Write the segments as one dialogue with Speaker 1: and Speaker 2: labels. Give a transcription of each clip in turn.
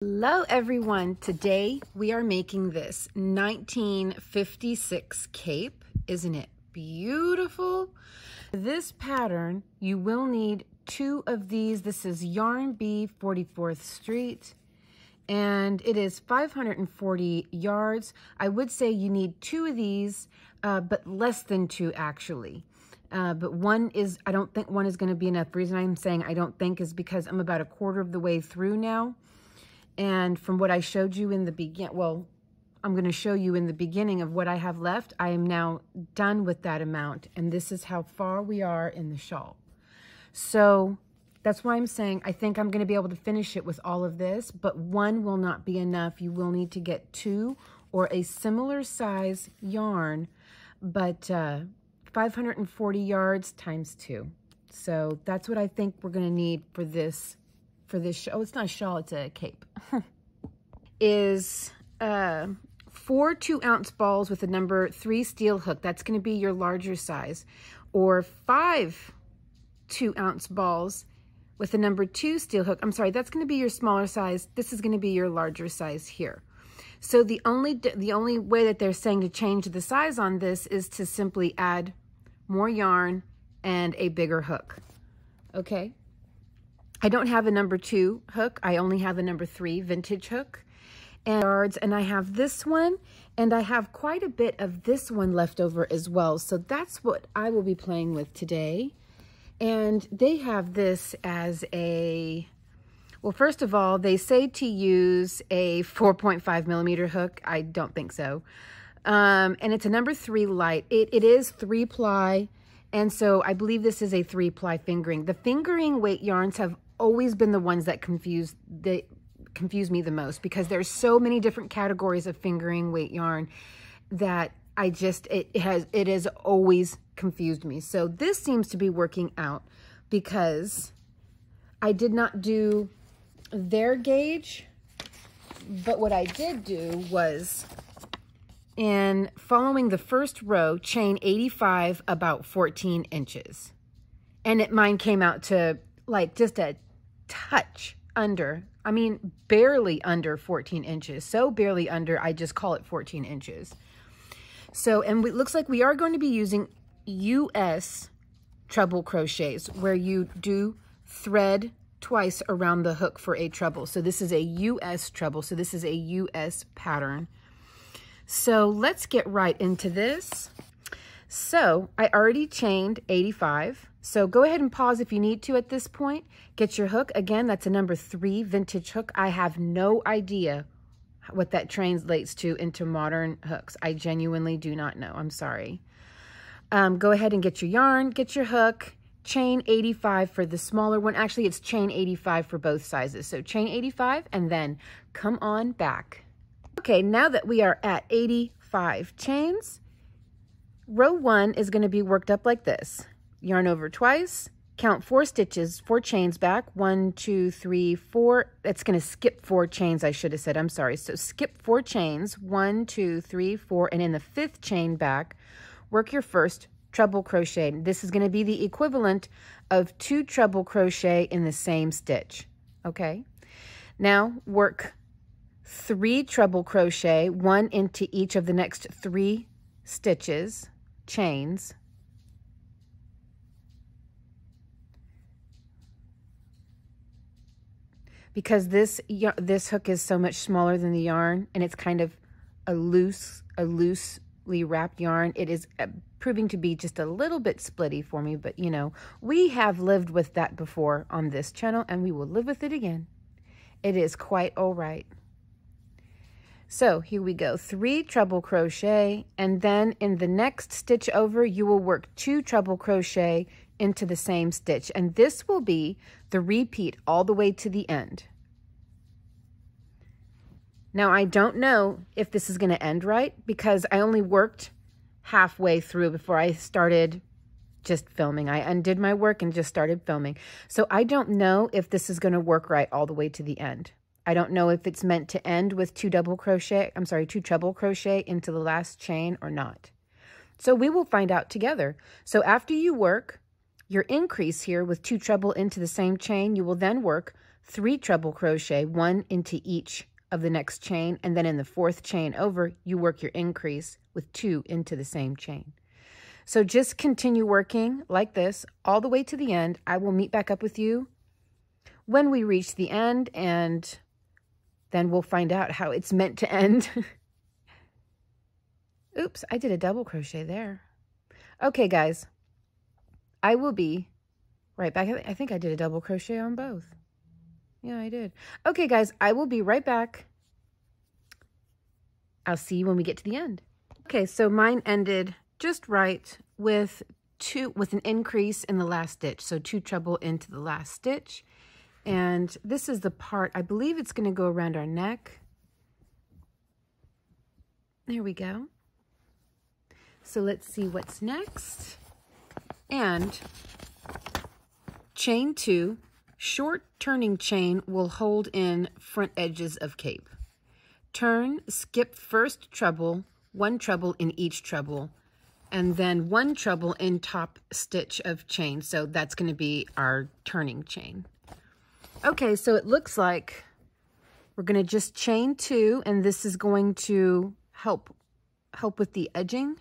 Speaker 1: Hello everyone, today we are making this 1956 cape. Isn't it beautiful? This pattern, you will need 2 of these. This is Yarn B 44th Street and it is 540 yards. I would say you need 2 of these, but less than 2 actually. But one is, I don't think one is going to be enough. The reason I'm saying I don't think is because I'm about 1/4 of the way through now. And from what I showed you in the beginning, well, I'm going to show you in the beginning of what I have left. I am now done with that amount. And this is how far we are in the shawl. So that's why I'm saying I think I'm going to be able to finish it with all of this, but 1 will not be enough. You will need to get 2 or a similar size yarn, but 540 yards times 2. So that's what I think we're going to need for this shawl. It's not a shawl, it's a cape. Is 4 2-ounce balls with a number 3 steel hook. That's going to be your larger size. Or 5 2-ounce balls with a number 2 steel hook. I'm sorry, that's going to be your smaller size. This is going to be your larger size here. So the only way that they're saying to change the size on this is to simply add more yarn and a bigger hook. Okay? I don't have a number 2 hook. I only have a number 3 vintage hook. And I have this one, and I have quite a bit of this one left over as well. So that's what I will be playing with today. And they have this as a, well, first of all, they say to use a 4.5 millimeter hook. I don't think so. And it's a number 3 light. It is 3-ply. And so I believe this is a 3-ply fingering. The fingering weight yarns have always been the ones that confuse me the most, because there's so many different categories of fingering weight yarn that it has always confused me. So this seems to be working out because I did not do their gauge, but what I did do was, in following the first row, chain 85 about 14 inches. And mine came out to like just a touch under, I mean, barely under 14 inches. So barely under, I just call it 14 inches. So, and it looks like we are going to be using US treble crochets, where you do thread twice around the hook for a treble. So this is a US treble. So this is a US pattern. So let's get right into this. So I already chained 85. So go ahead and pause if you need to at this point. Get your hook. Again, that's a number 3 vintage hook. I have no idea what that translates to into modern hooks. I genuinely do not know. I'm sorry. Go ahead and get your yarn, get your hook, chain 85 for the smaller one. Actually, it's chain 85 for both sizes. So chain 85 and then come on back. Okay, now that we are at 85 chains, row 1 is going to be worked up like this. Yarn over twice, count 4 stitches, 4 chains back, 1, 2, 3, 4. That's going to skip 4 chains, I should have said. I'm sorry. So skip 4 chains, 1, 2, 3, 4, and in the 5th chain back, work your first treble crochet. This is going to be the equivalent of 2 treble crochet in the same stitch. Okay. Now work 3 treble crochet, 1 into each of the next 3 stitches, chains. Because this hook is so much smaller than the yarn, and it's kind of a loosely wrapped yarn, it is proving to be just a little bit splitty for me, but you know, we have lived with that before on this channel, and we will live with it again. It is quite all right. So here we go, 3 treble crochet, and then in the next stitch over, you will work 2 treble crochet into the same stitch, and this will be the repeat all the way to the end. Now, I don't know if this is going to end right, because I only worked halfway through before I started just filming. I undid my work and just started filming. So I don't know if this is going to work right all the way to the end. I don't know if it's meant to end with 2 treble crochet into the last chain or not. So we will find out together. So after you work your increase here with 2 treble into the same chain, you will then work 3 treble crochet, 1 into each of the next chain, and then in the 4th chain over, you work your increase with 2 into the same chain. So just continue working like this all the way to the end. I will meet back up with you when we reach the end, and then we'll find out how it's meant to end. Oops, I did a double crochet there. Okay, guys, I will be right back. I think I did a double crochet on both. Yeah, I did. Okay, guys, I will be right back. I'll see you when we get to the end. Okay, so mine ended just right with an increase in the last stitch. So 2 treble into the last stitch. And this is the part, I believe it's going to go around our neck. There we go. So let's see what's next. And chain 2, short turning chain will hold in front edges of cape. Turn, skip first treble, 1 treble in each treble, and then 1 treble in top stitch of chain. So that's going to be our turning chain. Okay, so it looks like we're going to just chain 2, and this is going to help with the edging.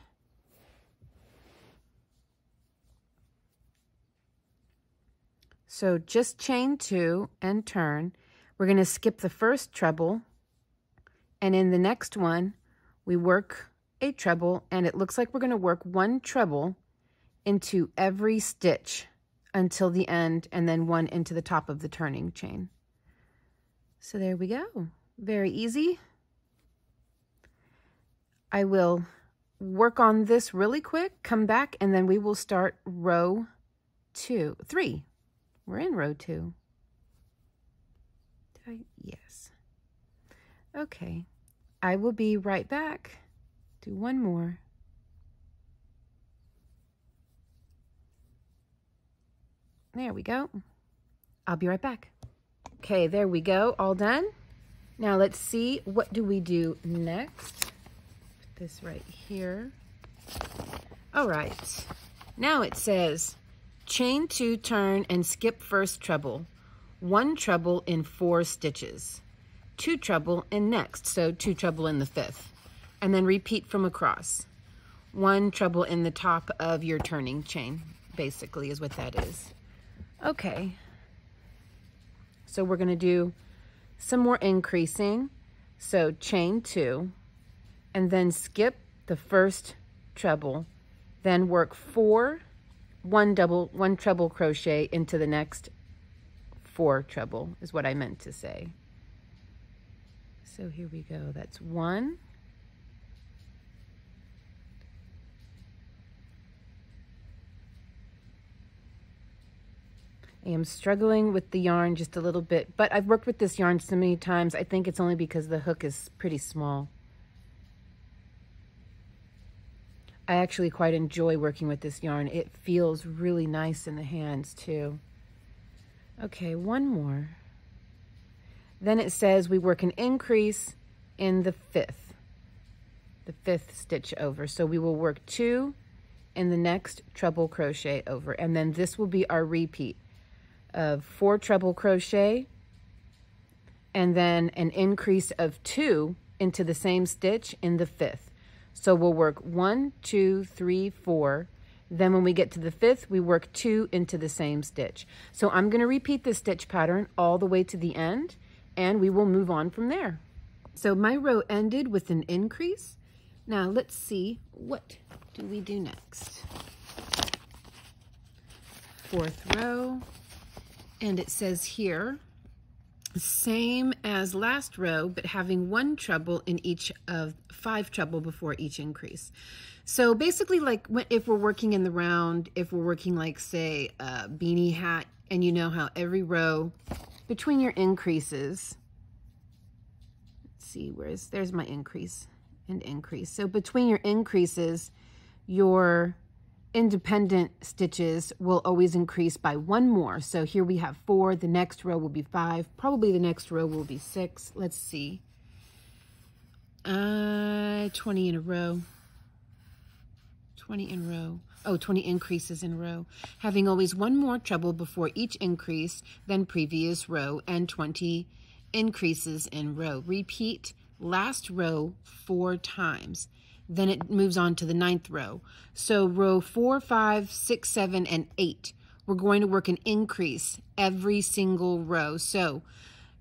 Speaker 1: So just chain 2 and turn. We're going to skip the first treble, and in the next one, we work a treble, and it looks like we're going to work 1 treble into every stitch until the end, and then 1 into the top of the turning chain. So there we go. Very easy. I will work on this really quick, come back, and then we will start row 3. We're in row 2. Yes. Okay. I will be right back. Do 1 more. There we go. I'll be right back. Okay, there we go. All done. Now let's see, what do we do next? Put this right here. All right. Now it says, chain 2, turn, and skip first treble. 1 treble in 4 stitches. 2 treble in next, so 2 treble in the 5th. And then repeat from across. 1 treble in the top of your turning chain, basically, is what that is. Okay. So we're going to do some more increasing. So chain 2, and then skip the first treble. Then work 4, 1 treble crochet into the next 4 treble, is what I meant to say. So here we go. That's 1. I am struggling with the yarn just a little bit, but I've worked with this yarn so many times, I think it's only because the hook is pretty small. I actually quite enjoy working with this yarn. It feels really nice in the hands too. Okay, 1 more. Then it says we work an increase in the 5th stitch over. So we will work 2 in the next treble crochet over, and then this will be our repeat of 4 treble crochet, and then an increase of 2 into the same stitch in the 5th. So we'll work 1, 2, 3, 4. Then when we get to the 5th, we work 2 into the same stitch. So I'm going to repeat this stitch pattern all the way to the end, and we will move on from there. So my row ended with an increase. Now let's see, what do we do next? 4th row, and it says here, same as last row, but having 1 treble in each of 5 treble before each increase. So basically, like if we're working in the round, if we're working like, say, a beanie hat, and you know how every row between your increases, let's see, there's my increase and increase. So between your increases, your independent stitches will always increase by 1 more. So here we have 4, the next row will be 5, probably the next row will be 6. Let's see. 20 in a row. 20 in row. Oh, 20 increases in row. Having always one more treble before each increase than previous row and 20 increases in row. Repeat last row 4 times. Then it moves on to the 9th row. So row 4, 5, 6, 7, and 8. We're going to work an increase every single row. So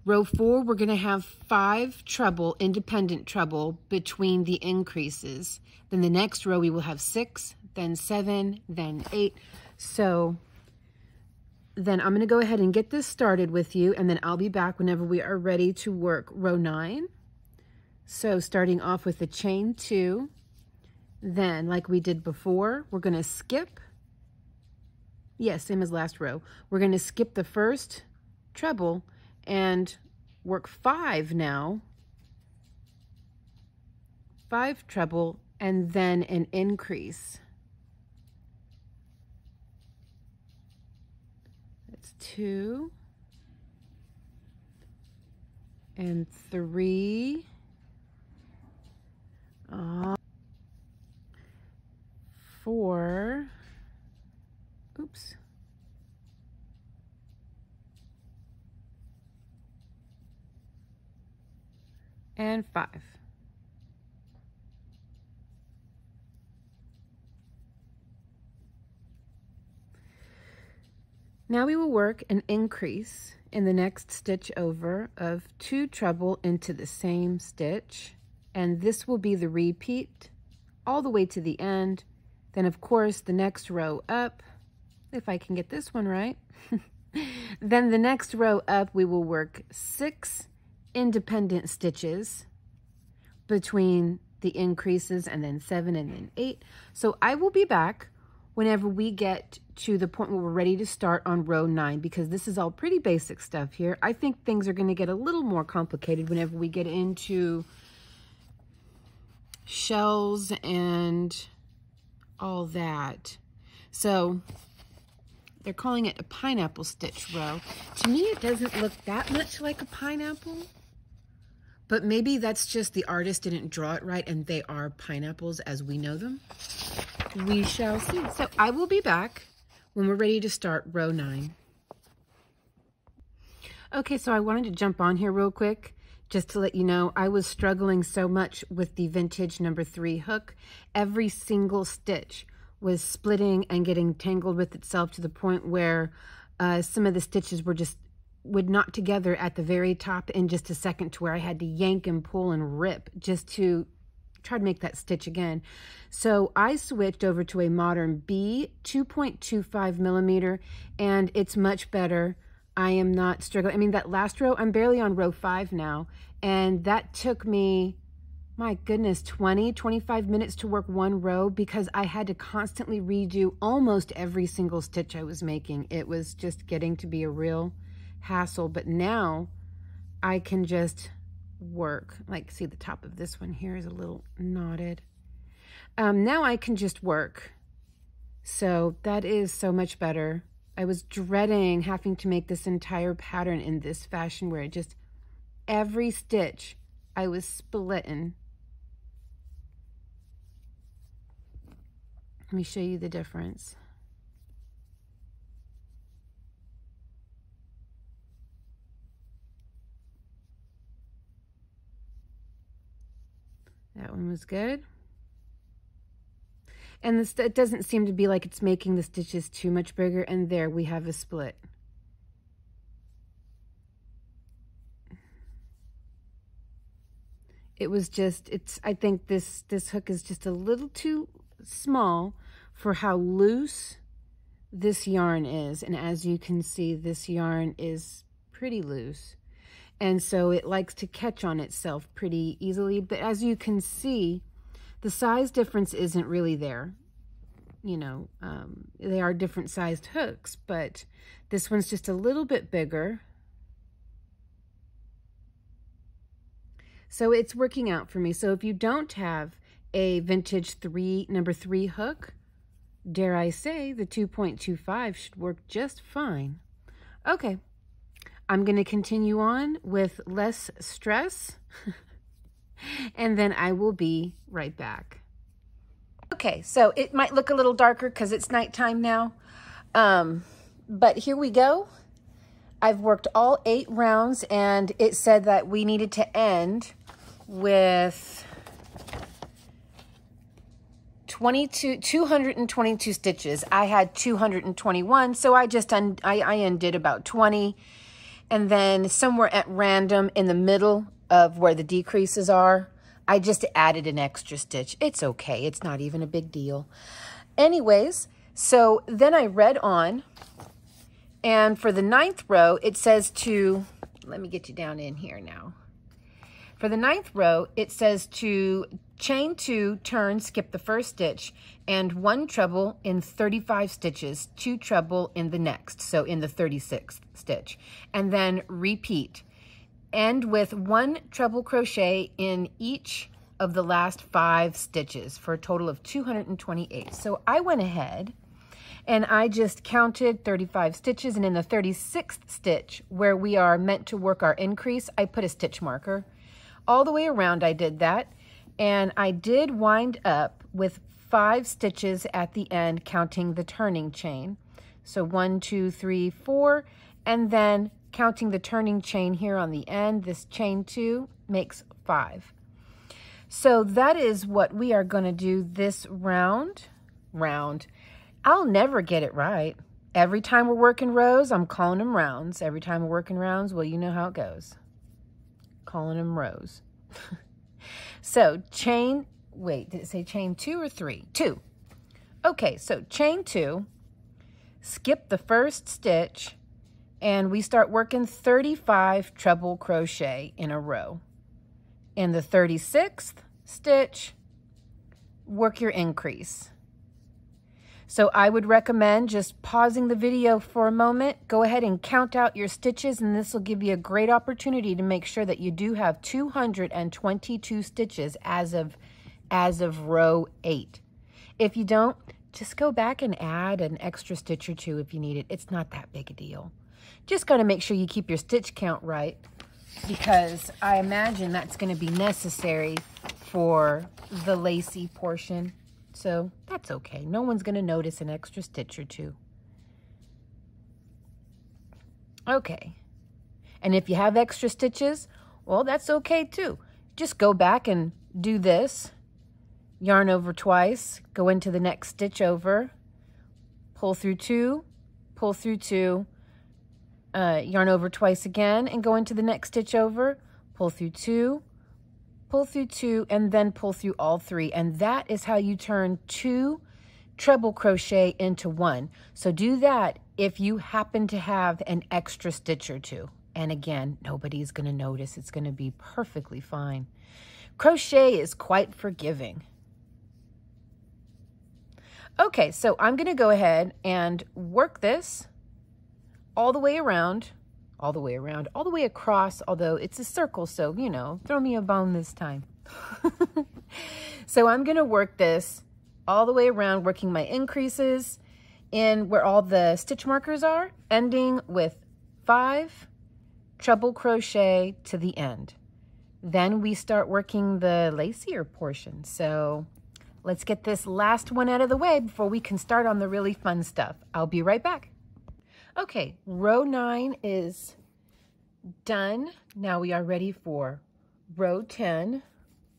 Speaker 1: row 4, we're going to have 5 treble, independent treble between the increases. Then the next row we will have 6, then 7, then 8. So then I'm going to go ahead and get this started with you, and then I'll be back whenever we are ready to work row 9. So starting off with the chain 2, then like we did before, we're going to skip. Yes, same as last row. We're going to skip the first treble and work 5 now. 5 treble and then an increase. That's 2 and 3. 4. Oops. And 5. Now we will work an increase in the next stitch over of 2 treble into the same stitch, and this will be the repeat all the way to the end. Then of course the next row up, if I can get this one right, then the next row up we will work 6 independent stitches between the increases, and then 7 and then 8. So I will be back whenever we get to the point where we're ready to start on row 9, because this is all pretty basic stuff here. I think things are going to get a little more complicated whenever we get into shells and all that. So they're calling it a pineapple stitch row. To me, it doesn't look that much like a pineapple, but maybe that's just the artist didn't draw it right and they are pineapples as we know them. We shall see. So I will be back when we're ready to start row 9. Okay, so I wanted to jump on here real quick just to let you know I was struggling so much with the vintage number 3 hook. Every single stitch was splitting and getting tangled with itself to the point where some of the stitches would knot together at the very top in just a second, to where I had to yank and pull and rip just to try to make that stitch again. So I switched over to a modern B 2.25 millimeter, and it's much better. I am not struggling. I mean, that last row, I'm barely on row 5 now, and that took me, my goodness, 25 minutes to work one row, because I had to constantly redo almost every single stitch I was making. It was just getting to be a real hassle. But now I can just work. Like, see, the top of this one here is a little knotted. Now I can just work. So that is so much better. I was dreading having to make this entire pattern in this fashion, where it just, every stitch I was splitting. Let me show you the difference. That one was good. And this, it doesn't seem to be like it's making the stitches too much bigger. And there we have a split. It was just, I think this hook is just a little too small for how loose this yarn is. And as you can see, this yarn is pretty loose. And so it likes to catch on itself pretty easily. But as you can see, the size difference isn't really there. You know, they are different sized hooks, but this one's just a little bit bigger. So it's working out for me. So if you don't have a vintage number 3 hook, dare I say, the 2.25 should work just fine. Okay, I'm going to continue on with less stress, and then I will be right back. Okay, so it might look a little darker because it's nighttime now, but here we go. I've worked all 8 rounds, and it said that we needed to end with 222 stitches. I had 221, so I undid about 20, and then somewhere at random in the middle of where the decreases are, I just added an extra stitch. It's okay. It's not even a big deal. Anyways, so then I read on, and for the 9th row, it says to, let me get you down in here now. For the 9th row, it says to chain 2, turn, skip the first stitch, and 1 treble in 35 stitches, 2 treble in the next, so in the 36th stitch, and then repeat. End with 1 treble crochet in each of the last 5 stitches for a total of 228. So I went ahead and I just counted 35 stitches, and in the 36th stitch where we are meant to work our increase, I put a stitch marker. All the way around I did that, and I did wind up with 5 stitches at the end counting the turning chain. So 1, 2, 3, 4, and then counting the turning chain here on the end, this chain 2 makes 5. So that is what we are going to do this round. I'll never get it right. Every time we're working rows, I'm calling them rounds. Every time we're working rounds, well, you know how it goes. Calling them rows. So chain, wait, did it say chain 2 or 3? 2. Okay, so chain 2, skip the first stitch, and we start working 35 treble crochet in a row. In the 36th stitch, work your increase. So I would recommend just pausing the video for a moment, go ahead and count out your stitches, and this will give you a great opportunity to make sure that you do have 222 stitches as of row 8. If you don't, just go back and add an extra stitch or 2 if you need it. It's not that big a deal. Just got to make sure you keep your stitch count right, because I imagine that's going to be necessary for the lacy portion. So that's okay. No one's going to notice an extra stitch or 2. Okay. And if you have extra stitches, well, that's okay too. Just go back and do this. Yarn over twice, go into the next stitch over, pull through 2, pull through 2, yarn over twice again, and go into the next stitch over, pull through 2, pull through 2, and then pull through all 3. And that is how you turn 2 treble crochet into 1. So do that if you happen to have an extra stitch or 2. And again, nobody's going to notice. It's going to be perfectly fine. Crochet is quite forgiving. Okay, so I'm going to go ahead and work this all the way around, all the way across, although it's a circle, so, you know, throw me a bone this time. So I'm going to work this all the way around, working my increases in where all the stitch markers are, ending with 5 treble crochet to the end. Then we start working the lacier portion. So let's get this last one out of the way before we can start on the really fun stuff. I'll be right back. Okay, row 9 is done. Now we are ready for row 10.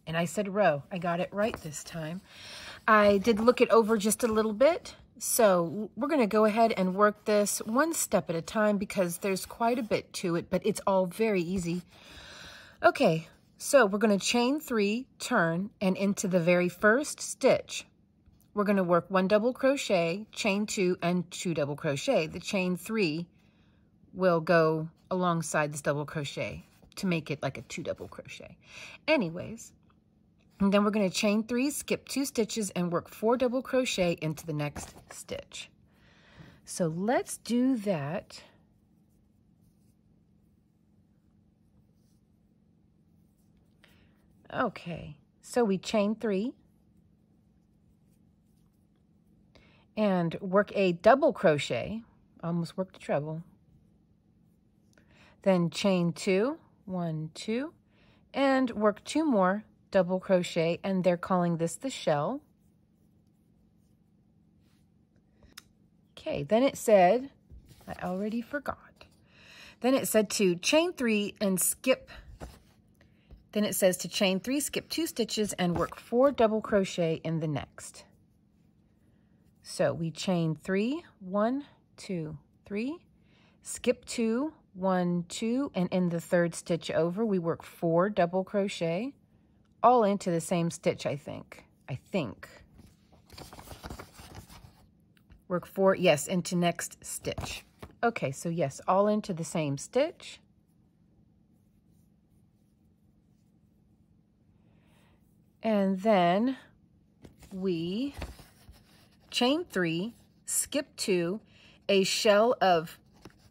Speaker 1: And I said row. I got it right this time. I did look it over just a little bit. So we're going to go ahead and work this one step at a time because there's quite a bit to it, but it's all very easy. Okay, so we're going to chain 3, turn, and into the very first stitch, we're going to work 1 double crochet, chain 2, and 2 double crochet. The chain 3 will go alongside this double crochet to make it like a 2 double crochet. Anyways, and then we're going to chain 3, skip 2 stitches, and work 4 double crochet into the next stitch. So let's do that. Okay, so we chain 3 and work a double crochet, almost worked a treble, then chain 2, 1, 2, and work 2 more double crochet, and they're calling this the shell. Okay, then it said, I already forgot. Then it said to chain 3 and skip. Then it says to chain 3, skip 2 stitches and work 4 double crochet in the next. So we chain 3, 1, 2, 3, skip 2, 1, 2, and in the third stitch over, we work 4 double crochet, all into the same stitch, I think. Work 4, yes, into next stitch. Okay, so yes, all into the same stitch. And then we chain 3, skip 2, a shell of,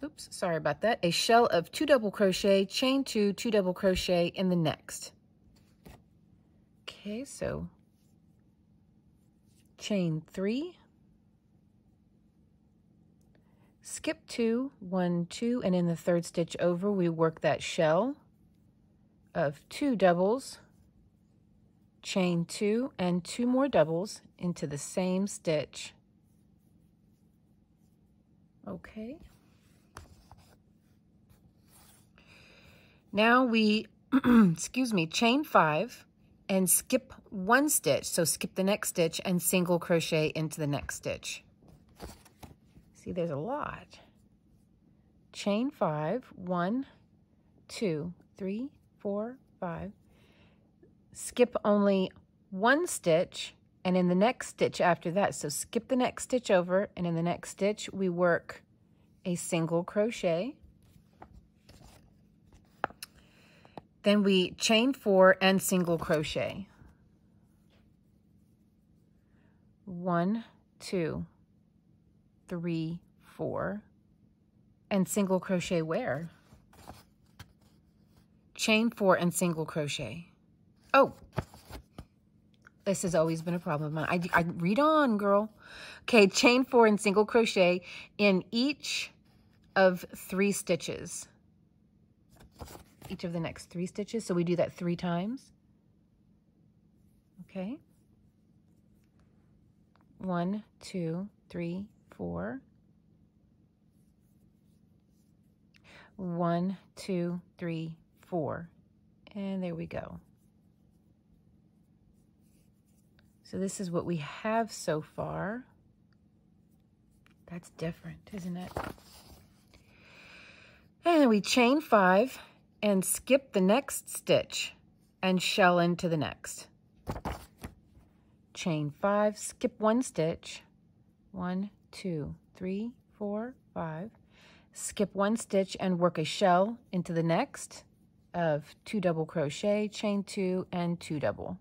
Speaker 1: oops, sorry about that, a shell of 2 double crochet, chain 2, 2 double crochet in the next. Okay, so chain 3, skip 2, 1, 2, and in the third stitch over, we work that shell of 2 doubles, chain 2, and 2 more doubles into the same stitch. Okay. Now we, excuse me, chain 5 and skip 1 stitch. So skip the next stitch and single crochet into the next stitch. See, there's a lot. Chain 5, 1, 2, 3, 4, 5. Skip only 1 stitch, and in the next stitch after that, so skip the next stitch over, and in the next stitch we work a single crochet. Then we chain 4 and single crochet. 1, 2, 3, 4, and single crochet where? Chain 4 and single crochet. Oh, this has always been a problem of mine. I read on, girl. Okay, chain 4 and single crochet in each of 3 stitches. Each of the next 3 stitches. So we do that 3 times. Okay. 1, 2, 3, 4. 1, 2, 3, 4. And there we go. So this is what we have so far. That's different, isn't it? And we chain 5 and skip the next stitch and shell into the next. Chain 5, skip 1 stitch. 1, 2, 3, 4, 5. Skip 1 stitch and work a shell into the next of 2 double crochet, chain 2, and 2 double.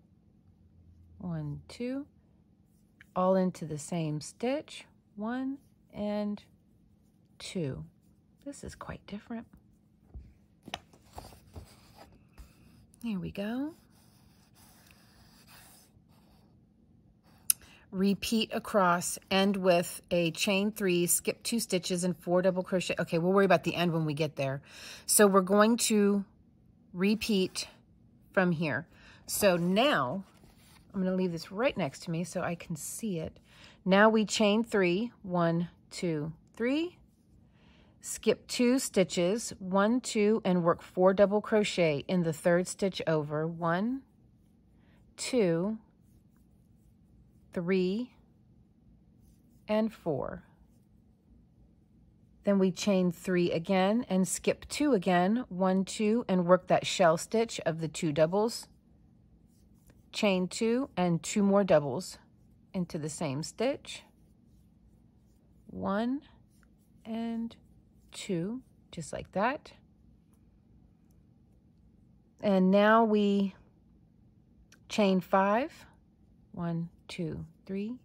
Speaker 1: 1, 2, all into the same stitch. 1 and 2. This is quite different. Here we go. Repeat across, end with a chain 3, skip 2 stitches and 4 double crochet. Okay, we'll worry about the end when we get there. So we're going to repeat from here. So now I'm going to leave this right next to me so I can see it. Now we chain 3, 1, 2, 3, skip 2 stitches, 1, 2, and work 4 double crochet in the third stitch over. 1, 2, 3, and 4. Then we chain 3 again and skip 2 again, 1, 2, and work that shell stitch of the 2 doubles. Chain 2 and 2 more doubles into the same stitch. 1 and 2, just like that. And now we chain 5. 1, 2, 3,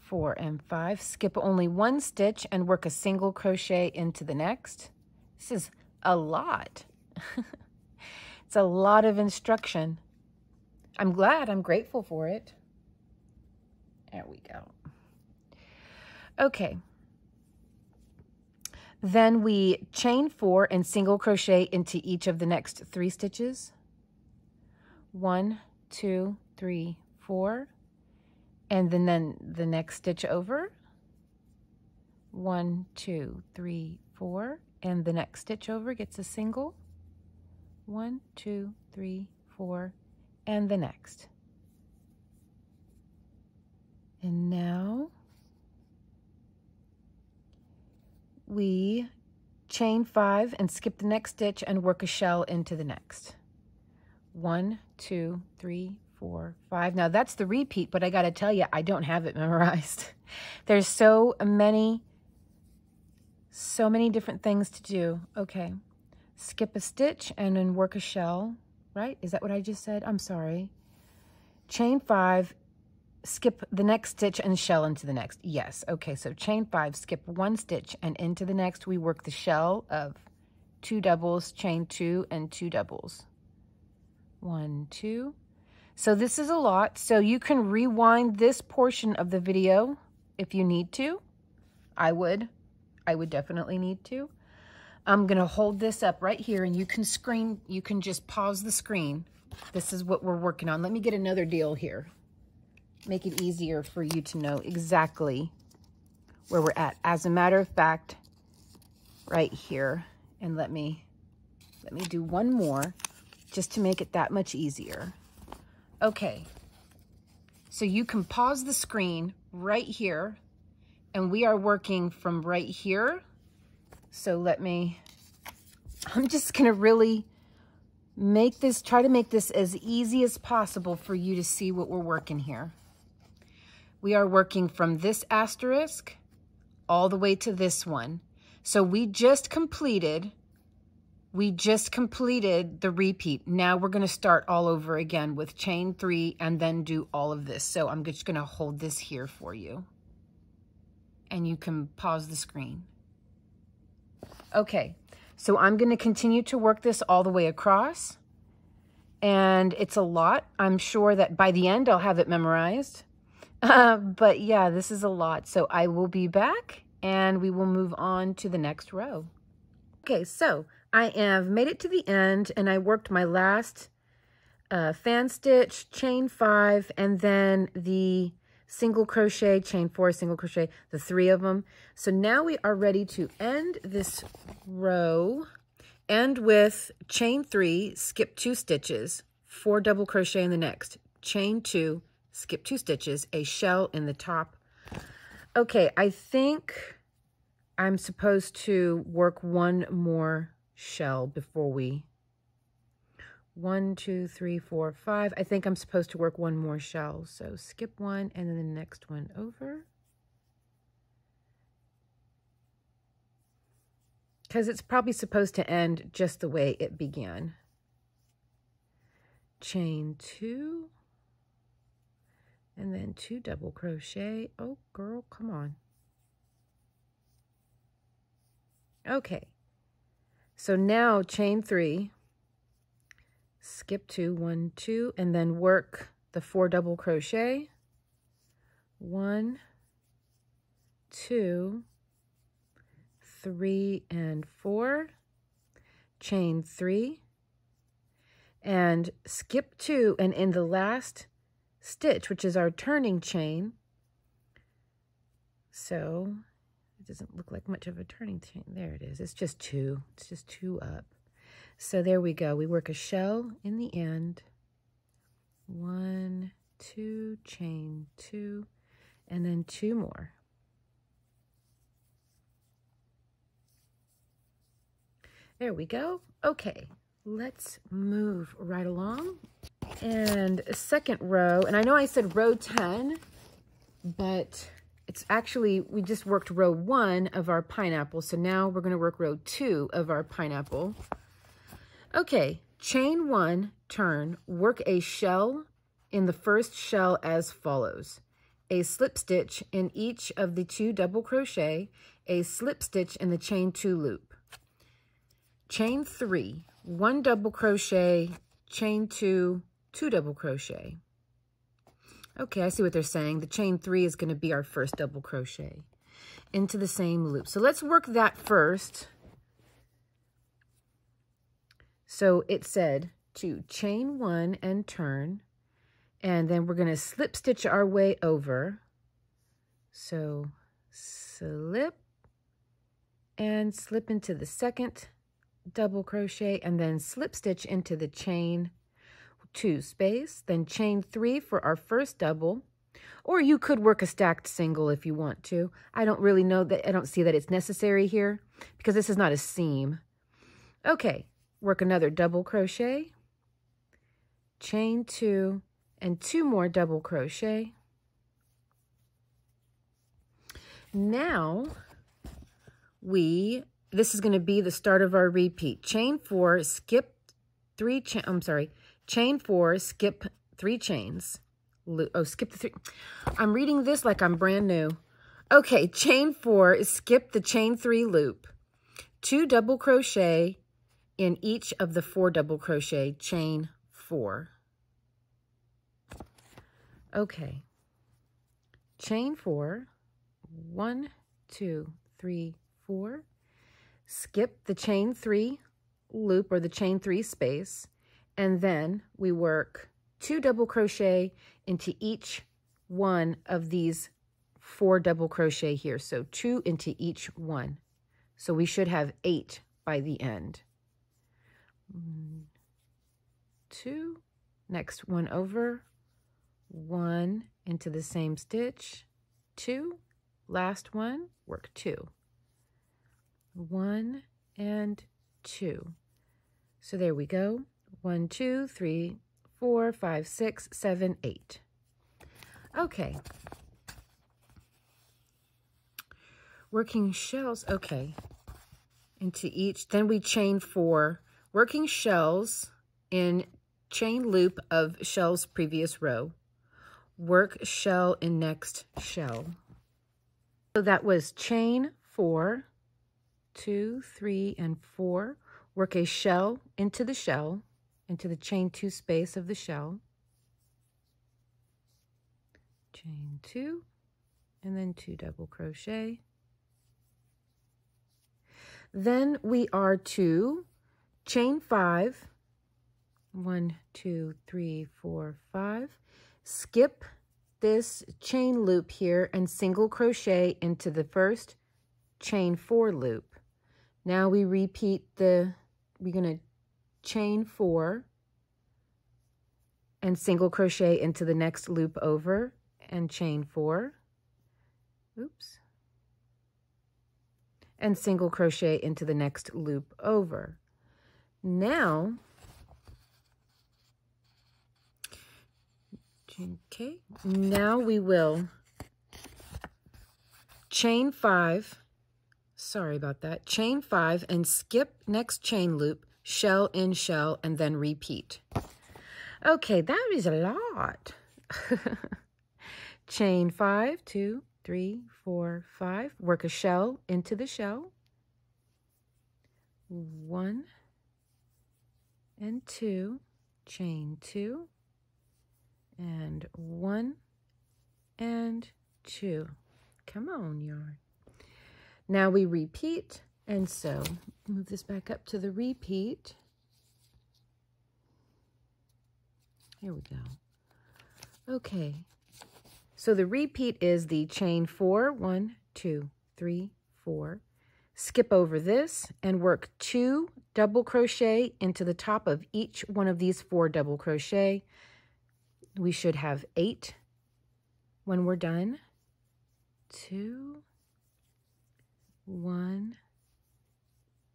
Speaker 1: 4, and 5. Skip only 1 stitch and work a single crochet into the next. This is a lot. It's a lot of instruction. I'm grateful for it. There we go. Okay. Then we chain 4 and single crochet into each of the next 3 stitches. 1, 2, 3, 4. and then the next stitch over. 1, 2, 3, 4, and the next stitch over gets a single. 1, 2, 3, 4, and the next. And now we chain 5 and skip the next stitch and work a shell into the next. 1, 2, 3, 4, 5. Now that's the repeat, but I got to tell you, I don't have it memorized. There's so many different things to do. Okay, skip a stitch and then work a shell, right? Is that what I just said? I'm sorry. Chain 5, skip the next stitch and shell into the next. Yes, okay, so chain 5, skip 1 stitch and into the next we work the shell of 2 doubles, chain 2 and 2 doubles. 1, 2. So this is a lot, so you can rewind this portion of the video if you need to. I would definitely need to. I'm gonna hold this up right here and you can just pause the screen. This is what we're working on. Let me get another deal here. Make it easier for you to know exactly where we're at. As a matter of fact, right here, and let me do one more just to make it that much easier. Okay, so you can pause the screen right here, and we are working from right here. So I'm just gonna really try to make this as easy as possible for you to see what we're working here. We are working from this asterisk all the way to this one. So we just completed the repeat. Now we're gonna start all over again with chain 3 and then do all of this. So I'm just gonna hold this here for you. And you can pause the screen. Okay, so I'm gonna continue to work this all the way across. And it's a lot. I'm sure that by the end I'll have it memorized. But yeah, this is a lot. So I will be back and we will move on to the next row. Okay, so I have made it to the end and I worked my last fan stitch, chain 5, and then the single crochet, chain 4, single crochet, the 3 of them. So now we are ready to end this row. End with chain 3, skip 2 stitches, 4 double crochet in the next, chain 2, skip 2 stitches, a shell in the top. Okay, I think I'm supposed to work one more shell before we 1, 2, 3, 4, 5. I think I'm supposed to work one more shell. So skip 1 and then the next one over. Because it's probably supposed to end just the way it began. Chain 2. And then 2 double crochet. Oh, girl, come on. Okay. So now chain 3. Skip 2, 1, 2, and then work the 4 double crochet. 1, 2, 3, and 4. Chain 3, and skip 2, and in the last stitch, which is our turning chain, so it doesn't look like much of a turning chain. There it is. It's just 2. It's just 2 up. So there we go. We work a shell in the end. 1, 2, chain 2, and then 2 more. There we go. Okay, let's move right along. And second row, and I know I said row 10, but it's actually, we just worked row 1 of our pineapple. So now we're going to work row 2 of our pineapple. Okay, chain 1, turn, work a shell in the first shell as follows. A slip stitch in each of the 2 double crochet, a slip stitch in the chain 2 loop. Chain 3, 1 double crochet, chain 2, 2 double crochet. Okay, I see what they're saying. The chain 3 is going to be our first double crochet into the same loop. So let's work that first. So it said to chain 1 and turn, And then we're going to slip stitch our way over. So slip and slip into the second double crochet, and then slip stitch into the chain 2 space, then chain 3 for our first double, or you could work a stacked single if you want to. I don't really know that, I don't see that it's necessary here because this is not a seam. Okay, work another double crochet, chain 2, and 2 more double crochet. Now this is going to be the start of our repeat. Chain 4, skip 3 chain 4, skip 3 chains. Skip the 3. I'm reading this like I'm brand new. Okay, chain 4, skip the chain 3 loop. 2 double crochet in each of the 4 double crochet, chain 4. Okay. Chain 4, 1, 2, 3, 4. Skip the chain 3 loop or the chain 3 space, and then we work 2 double crochet into each one of these 4 double crochet here. So 2 into each one. So we should have 8 by the end. 2, next one over, 1 into the same stitch, 2, last one, work 2. 1 and 2. So there we go. 1, 2, 3, 4, 5, 6, 7, 8. Okay. Working shells, okay. Into each, then we chain 4 working shells in chain loop of shells previous row. Work shell in next shell. So that was chain 4, 2, 3, and 4. Work a shell, into the chain 2 space of the shell. Chain 2, and then 2 double crochet. Then we are to chain 5, 1, 2, 3, 4, 5. Skip this chain loop here and single crochet into the first chain 4 loop. Now we repeat we're going to chain 4 and single crochet into the next loop over and chain 4. Oops. And single crochet into the next loop over. Now, okay, now we will chain 5, sorry about that, chain 5 and skip next chain loop, shell in shell, and then repeat. Okay, that is a lot. Chain 5, 2, 3, 4, 5. Work a shell into the shell. 1 and 2. Chain 2. And 1 and 2. Come on, yarn. Now we repeat, and so move this back up to the repeat. Here we go. Okay. So the repeat is the chain 4, 1, 2, 3, 4. Skip over this and work 2 double crochet into the top of each one of these 4 double crochet. We should have 8 when we're done. 2, 1,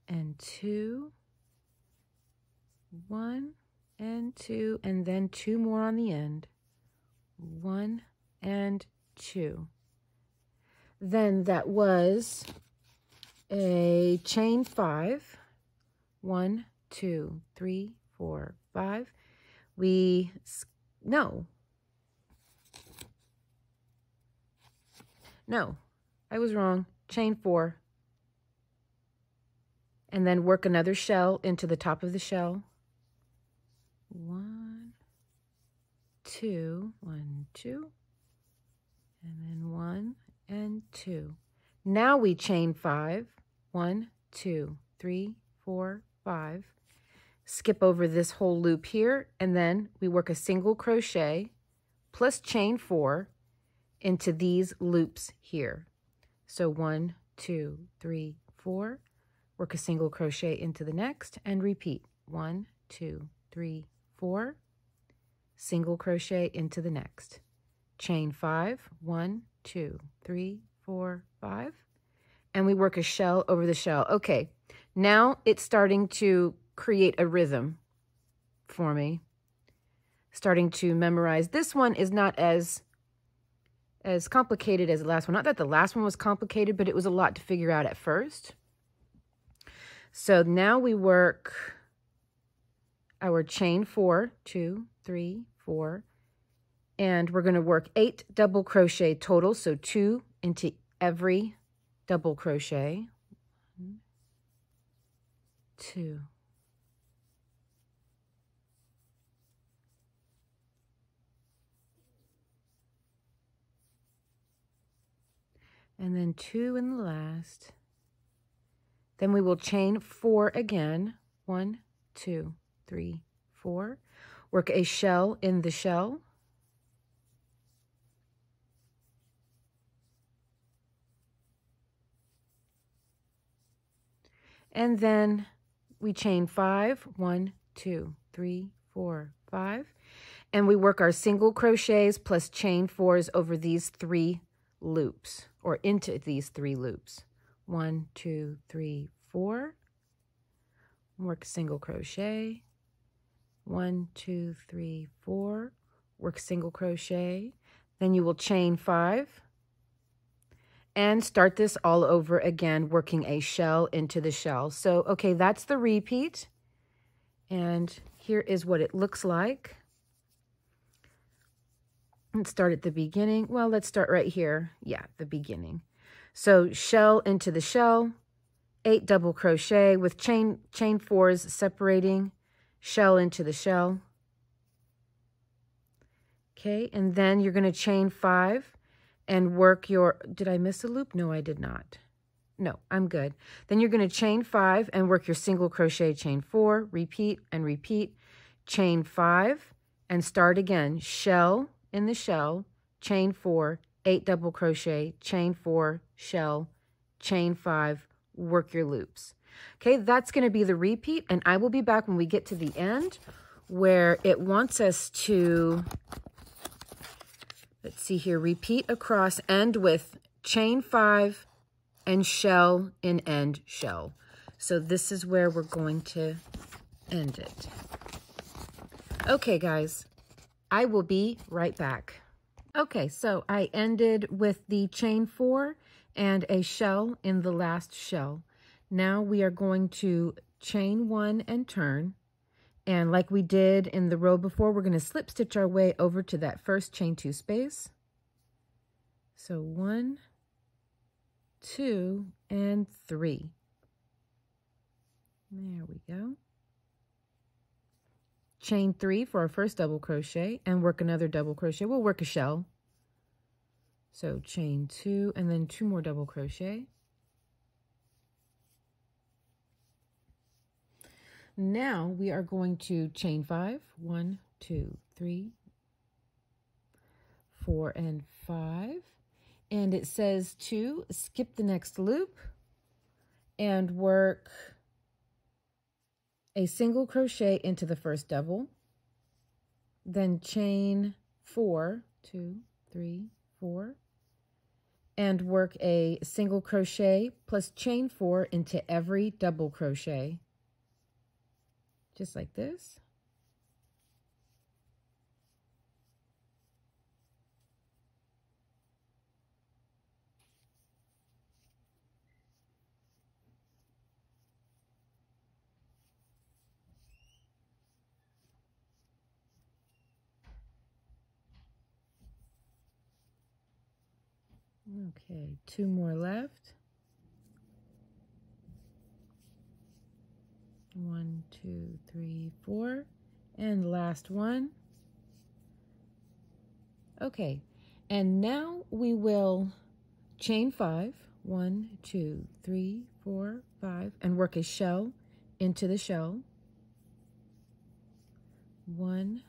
Speaker 1: and 2, 1, and 2, and then 2 more on the end. 1 and 2. Then that was a chain 5. 1, 2, 3, 4, 5. No, I was wrong. Chain 4. And then work another shell into the top of the shell. 1, 2, 1, 2. And then 1 and 2. Now we chain 5. 1, 2, 3, 4, 5. Skip over this whole loop here, and then we work a single crochet plus chain 4 into these loops here. So 1, 2, 3, 4, work a single crochet into the next and repeat. 1, 2, 3, 4, single crochet into the next. Chain 5, 1, 2, 3, 4, 5, and we work a shell over the shell. Okay, now it's starting to create a rhythm for me. Starting to memorize. This one is not as complicated as the last one. Not that the last one was complicated, but it was a lot to figure out at first. So now we work our chain 4, 2, 3, 4, and we're going to work 8 double crochet total, so 2 into every double crochet. 1, 2. And then 2 in the last. Then we will chain 4 again. 1, 2, 3, 4. Work a shell in the shell. And then we chain 5. 1, 2, 3, 4, 5. And we work our single crochets plus chain 4s over these 3 loops, or into these 3 loops. 1, 2, 3, 4. Work single crochet. 1, 2, 3, 4. Work single crochet. Then you will chain 5 and start this all over again, working a shell into the shell. So, okay, that's the repeat. And here is what it looks like. Let's start at the beginning. Well, let's start right here. Yeah, the beginning. So shell into the shell, 8 double crochet with chain 4s separating, shell into the shell. Okay, and then you're going to chain 5 and work your, did I miss a loop? No, I did not. No, I'm good. Then you're going to chain 5 and work your single crochet, chain 4, repeat and repeat, chain 5 and start again, shell in the shell, chain 4, 8 double crochet, chain 4, shell, chain 5, work your loops. Okay, that's going to be the repeat, and I will be back when we get to the end where it wants us to, let's see here, repeat across, end with chain 5 and shell in end shell. So this is where we're going to end it. Okay, guys. I will be right back. Okay, so I ended with the chain 4 and a shell in the last shell. Now we are going to chain 1 and turn. And like we did in the row before, we're going to slip stitch our way over to that first chain 2 space. So 1, 2, and 3. There we go. Chain 3 for our first double crochet and work another double crochet. We'll work a shell. So chain 2 and then 2 more double crochet. Now we are going to chain 5. 1, 2, 3, 4, and 5. And it says to skip the next loop and work a single crochet into the first double, then chain 4, 2, 3, 4, and work a single crochet plus chain 4 into every double crochet, just like this. Okay, 2 more left. 1, 2, 3, 4, and last one. Okay, and now we will chain 5. 1, 2, 3, 4, 5, and work a shell into the shell. 1,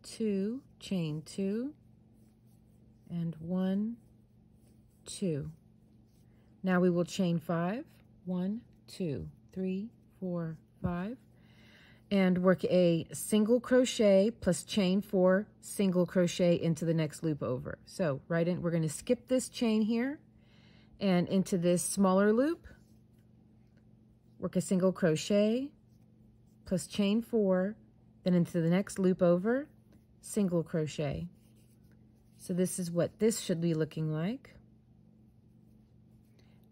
Speaker 1: 2, chain 2, and 1, 2. Now we will chain 5, 1, 2, 3, 4, 5, and work a single crochet plus chain 4, single crochet into the next loop over. So right in, we're going to skip this chain here and into this smaller loop, work a single crochet plus chain 4, then into the next loop over, single crochet. So this is what this should be looking like.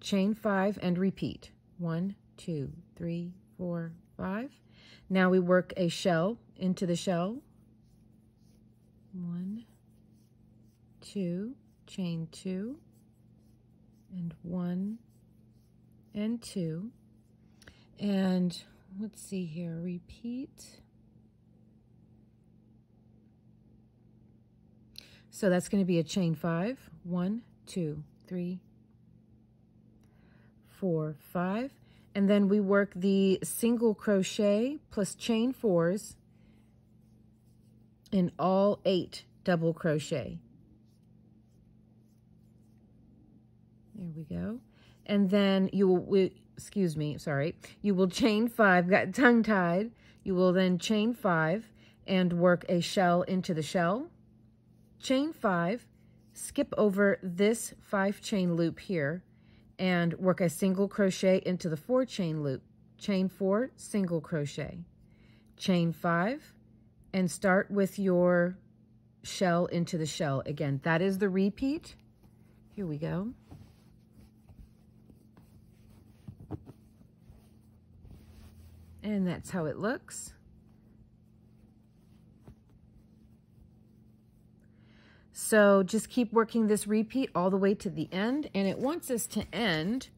Speaker 1: Chain 5 and repeat. 1, 2, 3, 4, 5. Now we work a shell into the shell. 1, 2, chain 2, and 1 and 2. And let's see here, repeat. So that's going to be a chain 5. 1, 2, 3, 4, 5. And then we work the single crochet plus chain 4s in all 8 double crochet. There we go. And then you will, excuse me, sorry, you will chain 5, got tongue-tied. You will then chain 5 and work a shell into the shell. Chain 5, skip over this 5 chain loop here and work a single crochet into the 4 chain loop. Chain 4, single crochet. Chain 5, and start with your shell into the shell. Again, that is the repeat. Here we go. And that's how it looks. So just keep working this repeat all the way to the end, and it wants us to end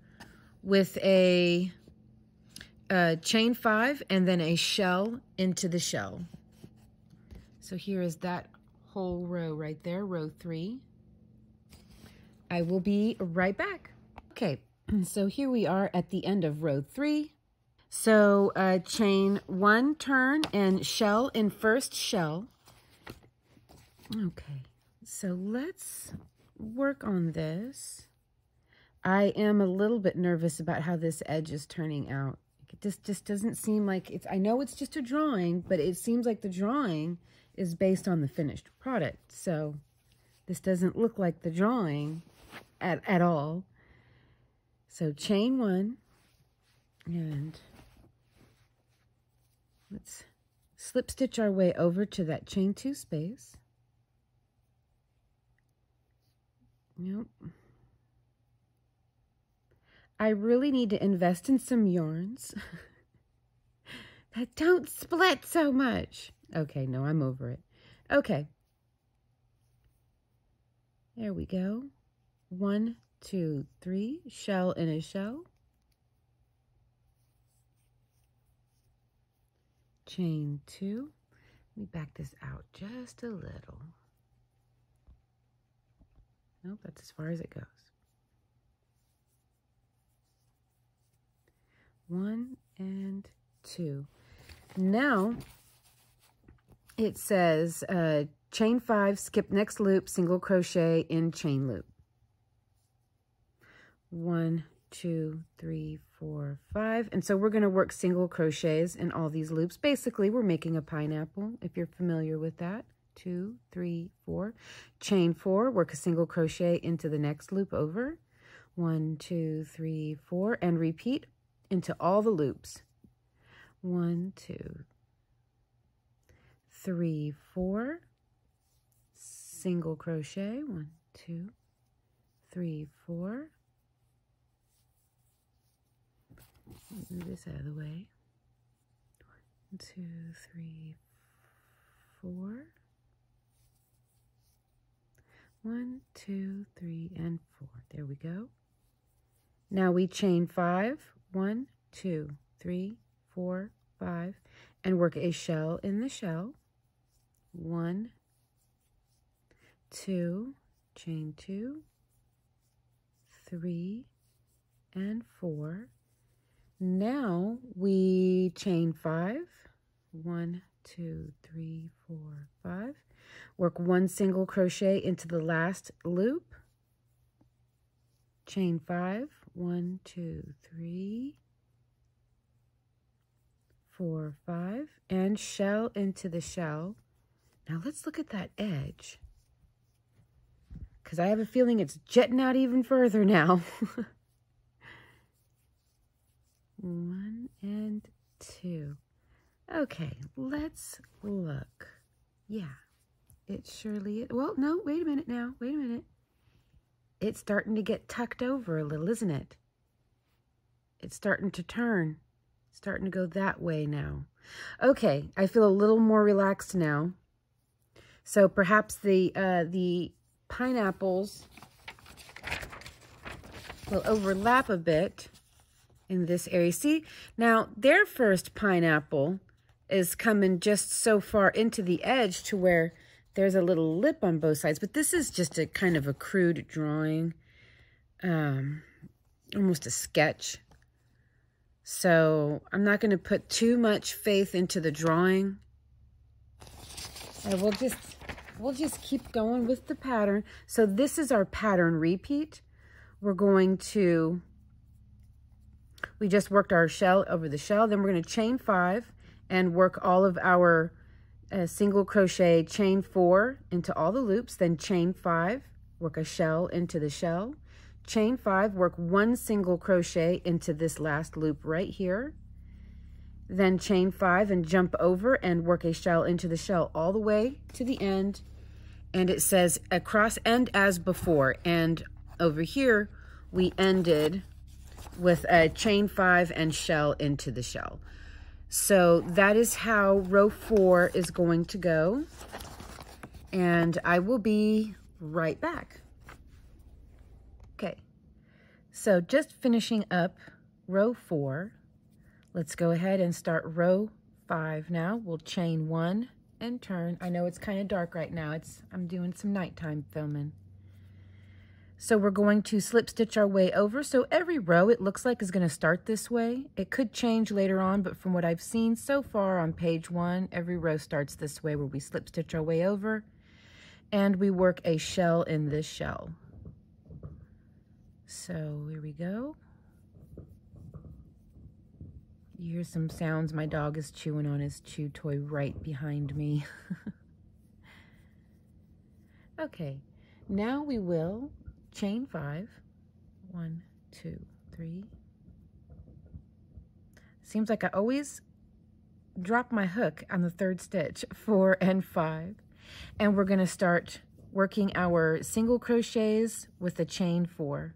Speaker 1: with a chain 5 and then a shell into the shell. So here is that whole row right there, row 3. I will be right back. Okay, so here we are at the end of row 3. So chain 1 turn and shell in first shell. Okay. So let's work on this. I am a little bit nervous about how this edge is turning out. It just doesn't seem like it's, I know it's just a drawing, but it seems like the drawing is based on the finished product. So this doesn't look like the drawing at all. So chain 1 and let's slip stitch our way over to that chain 2 space. Yep. I really need to invest in some yarns that don't split so much. Okay, no, I'm over it. Okay. There we go. 1, 2, 3, shell in a shell. Chain 2. Let me back this out just a little. Nope, that's as far as it goes. 1 and 2. Now it says chain 5, skip next loop, single crochet in chain loop. 1, 2, 3, 4, 5. And so we're going to work single crochets in all these loops. Basically, we're making a pineapple, if you're familiar with that. 2, 3, 4. Chain 4, work a single crochet into the next loop over. 1, 2, 3, 4, and repeat into all the loops. 1, 2, 3, 4. Single crochet. 1, 2, 3, 4. Move this out of the way. 1, 2, 3, 4. 1, 2, 3, and 4. There we go. Now we chain 5. 1, 2, 3, 4, 5, and work a shell in the shell. 1, 2, chain 2, 3, and 4. Now we chain 5. 1, 2, 3, 4, 5. Work 1 single crochet into the last loop. Chain 5. 1, 2, 3, 4, 5, and shell into the shell. Now let's look at that edge, because I have a feeling it's jetting out even further now. 1 and 2. Okay, let's look. Yeah, it surely is. Well, no, wait a minute now. Wait a minute. It's starting to get tucked over a little, isn't it? It's starting to turn. It's starting to go that way now. Okay, I feel a little more relaxed now. So perhaps the pineapples will overlap a bit in this area. See, now their first pineapple is coming just so far into the edge to where there's a little lip on both sides, but this is just a kind of a crude drawing, almost a sketch. So I'm not going to put too much faith into the drawing. So we'll just keep going with the pattern. So this is our pattern repeat. We're going to, we just worked our shell over the shell, then we're going to chain 5 and work all of our single crochet, chain 4 into all the loops, then chain 5, work a shell into the shell, chain 5, work 1 single crochet into this last loop right here, then chain 5 and jump over and work a shell into the shell all the way to the end. And it says across end as before, and over here we ended with a chain 5 and shell into the shell. So that is how row 4 is going to go, and I will be right back. Okay, so just finishing up row 4, let's go ahead and start row 5 now. We'll chain 1 and turn. I know it's kind of dark right now. I'm doing some nighttime filming. So we're going to slip stitch our way over. So every row it looks like is going to start this way. It could change later on, but from what I've seen so far on page 1, every row starts this way where we slip stitch our way over and we work a shell in this shell. So here we go. You hear some sounds. My dog is chewing on his chew toy right behind me. Okay, now we will chain 5, 1, 2, 3. Seems like I always drop my hook on the 3rd stitch, 4 and 5. And we're going to start working our single crochets with the chain 4.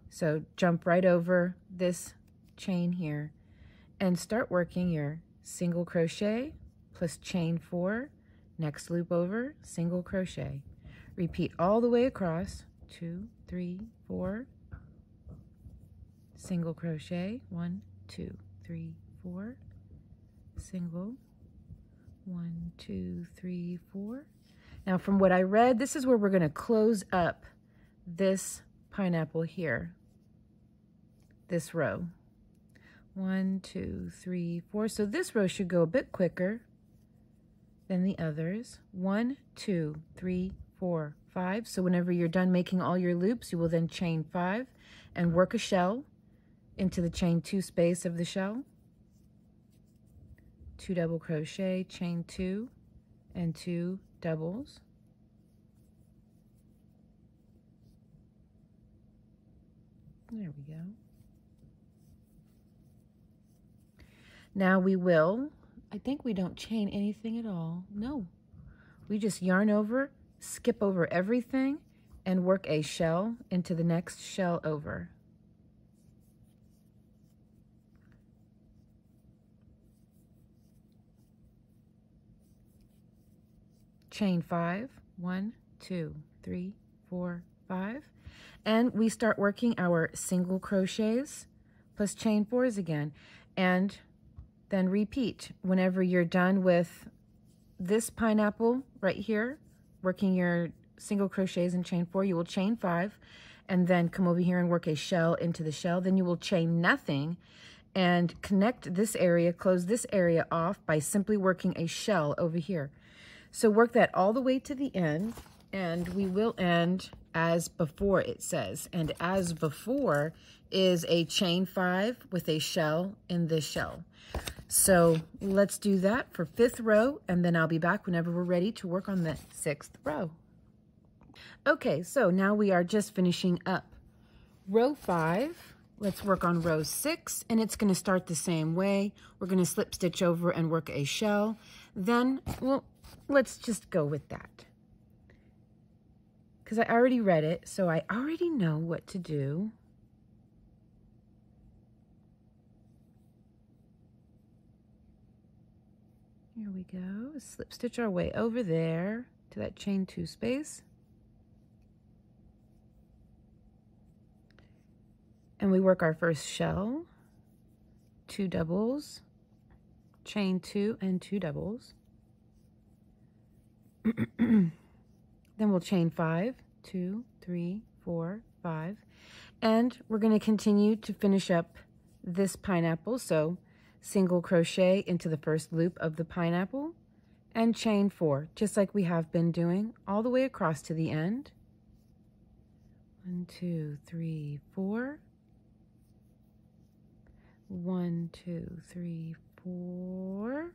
Speaker 1: So jump right over this chain here and start working your single crochet plus chain 4, next loop over, single crochet. Repeat all the way across, 2, 3, 4, single crochet, 1, 2, 3, 4, single, 1, 2, 3, 4. Now from what I read, this is where we're going to close up this pineapple here, this row. 1, 2, 3, 4. So this row should go a bit quicker than the others. 1, 2, 3, 4, 5. So whenever you're done making all your loops, you will then chain 5 and work a shell into the chain 2 space of the shell. 2 double crochet, chain 2 and 2 doubles. There we go. Now we will, I think we don't chain anything at all. No, we just yarn over, skip over everything, and work a shell into the next shell over. Chain 5, 1, 2, 3, 4, 5. And we start working our single crochets plus chain 4s again. And then repeat. Whenever you're done with this pineapple right here, working your single crochets and chain 4, you will chain 5 and then come over here and work a shell into the shell. Then you will chain nothing and connect this area, close this area off by simply working a shell over here. So work that all the way to the end, and we will end as before, it says. And as before is a chain 5 with a shell in this shell. So let's do that for 5th row, and then I'll be back whenever we're ready to work on the 6th row. Okay, so now we are just finishing up row 5. Let's work on row 6, and it's going to start the same way. We're going to slip stitch over and work a shell. Then, well, let's just go with that, because I already read it, so I already know what to do. Here we go. Slip stitch our way over there to that chain 2 space. And we work our first shell, 2 doubles, chain 2 and 2 doubles. Then we'll chain 5, 2, 3, 4, 5. And we're going to continue to finish up this pineapple. So single crochet into the first loop of the pineapple and chain 4, just like we have been doing all the way across to the end. 1, 2, 3, 4. 1, 2, 3, 4.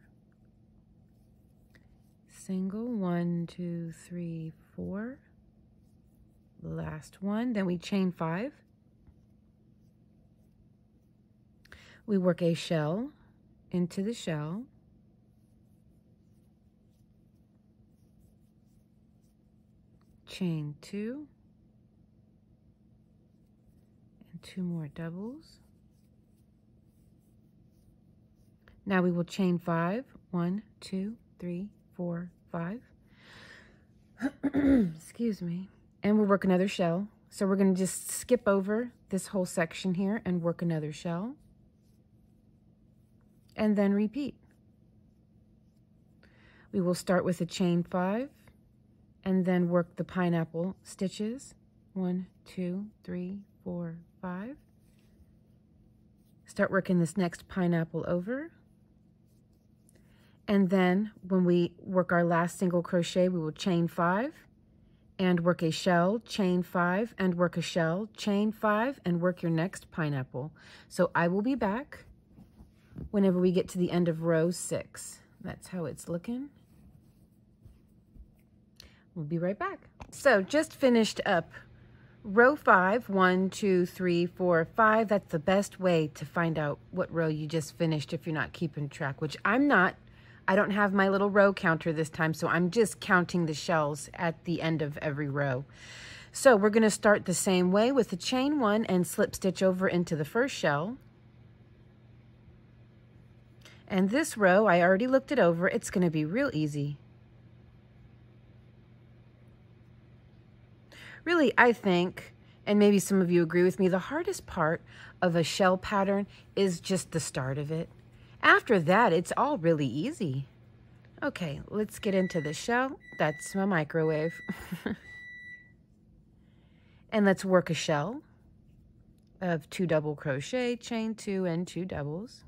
Speaker 1: Single, 1, 2, 3, 4. Last one. Then we chain 5. We work a shell into the shell. Chain 2. And 2 more doubles. Now we will chain 5, 1, 2, 3, 4, 5. Excuse me. And we'll work another shell. So we're going to just skip over this whole section here and work another shell. And then repeat. We will start with a chain 5 and then work the pineapple stitches. 1, 2, 3, 4, 5. Start working this next pineapple over. And then when we work our last single crochet, we will chain 5 and work a shell, chain 5 and work a shell, chain 5 and work your next pineapple. So I will be back whenever we get to the end of row 6. That's how it's looking. We'll be right back. So just finished up row 5, 1, 2, 3, 4, 5. That's the best way to find out what row you just finished if you're not keeping track, which I'm not. I don't have my little row counter this time, so I'm just counting the shells at the end of every row. So we're going to start the same way with the chain 1 and slip stitch over into the first shell. And this row, I already looked it over. It's going to be real easy. Really, I think, and maybe some of you agree with me, the hardest part of a shell pattern is just the start of it. After that, it's all really easy. Okay, let's get into the shell. That's my microwave. And let's work a shell of 2 double crochet, chain 2 and 2 doubles.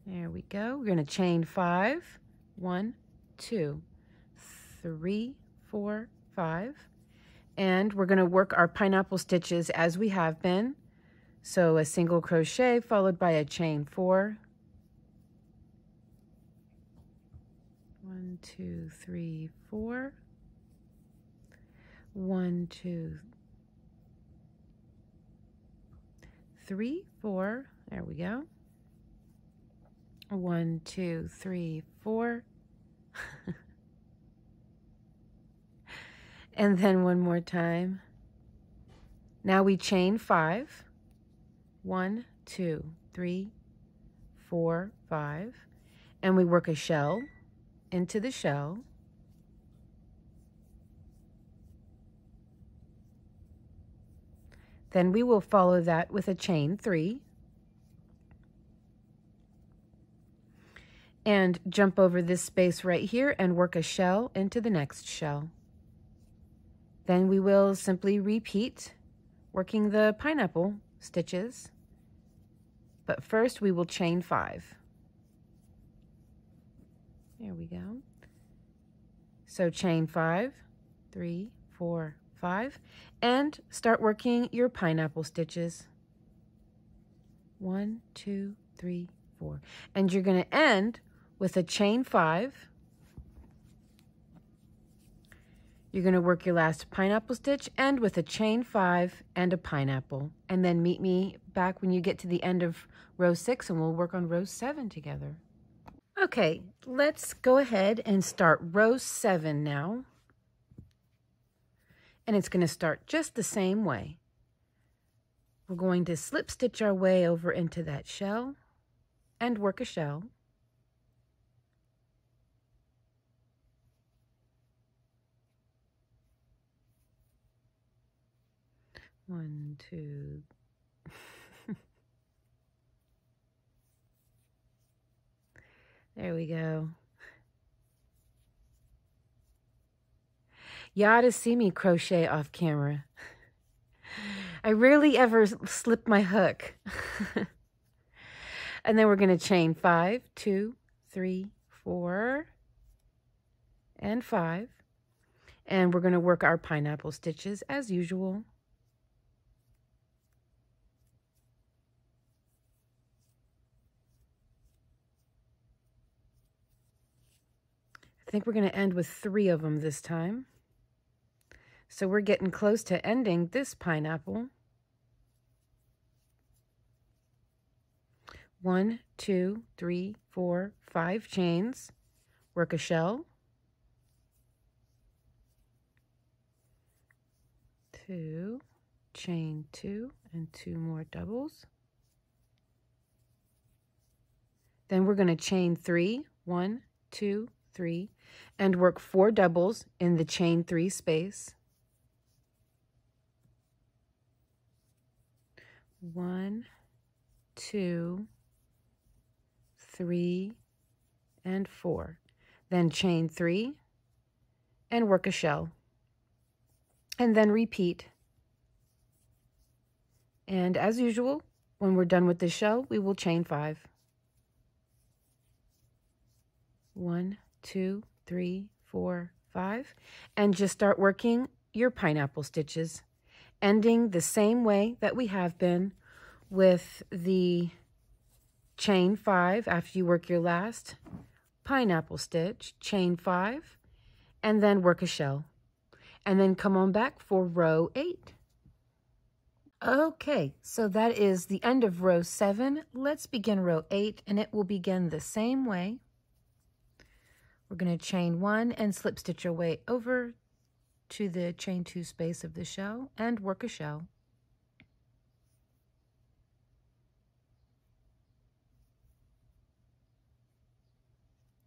Speaker 1: There we go. We're going to chain 5, 1, 2, 3, 4, 5. And we're going to work our pineapple stitches as we have been. So a single crochet followed by a chain 4. 1, 2, 3, 4. 1, 2, 3, 4. There we go. 1, 2, 3, 4. And then one more time. Now we chain 5. 1, 2, 3, 4, 5. And we work a shell into the shell. Then we will follow that with a chain 3. And jump over this space right here and work a shell into the next shell. Then we will simply repeat working the pineapple stitches But first we will chain 5. There we go. So chain 5, 3, 4, 5, and start working your pineapple stitches. 1, 2, 3, 4. And you're going to end with a chain 5. You're going to work your last pineapple stitch, end with a chain 5 and a pineapple. And then meet me back when you get to the end of row 6 and we'll work on row 7 together. Okay, let's go ahead and start row 7 now. And it's going to start just the same way. We're going to slip stitch our way over into that shell and work a shell. One, two. There we go. You ought to see me crochet off camera. I rarely ever slip my hook. And then we're going to chain 5, 2, 3, 4, and 5. And we're going to work our pineapple stitches as usual. I think we're going to end with 3 of them this time. So we're getting close to ending this pineapple. 1, 2, 3, 4, 5 chains. Work a shell. 2, chain 2, and 2 more doubles. Then we're going to chain 3, 1, 2, 3, and work 4 doubles in the chain 3 space. 1, 2, 3, and 4. Then chain 3 and work a shell. And then repeat. And as usual, when we're done with the shell, we will chain 5. 1, 2, 3, 4, 5, and just start working your pineapple stitches, ending the same way that we have been with the chain 5 after you work your last pineapple stitch, chain 5, and then work a shell. And then come on back for row 8. Okay, so that is the end of row 7. Let's begin row 8, and it will begin the same way. We're going to chain 1 and slip stitch our way over to the chain 2 space of the shell and work a shell.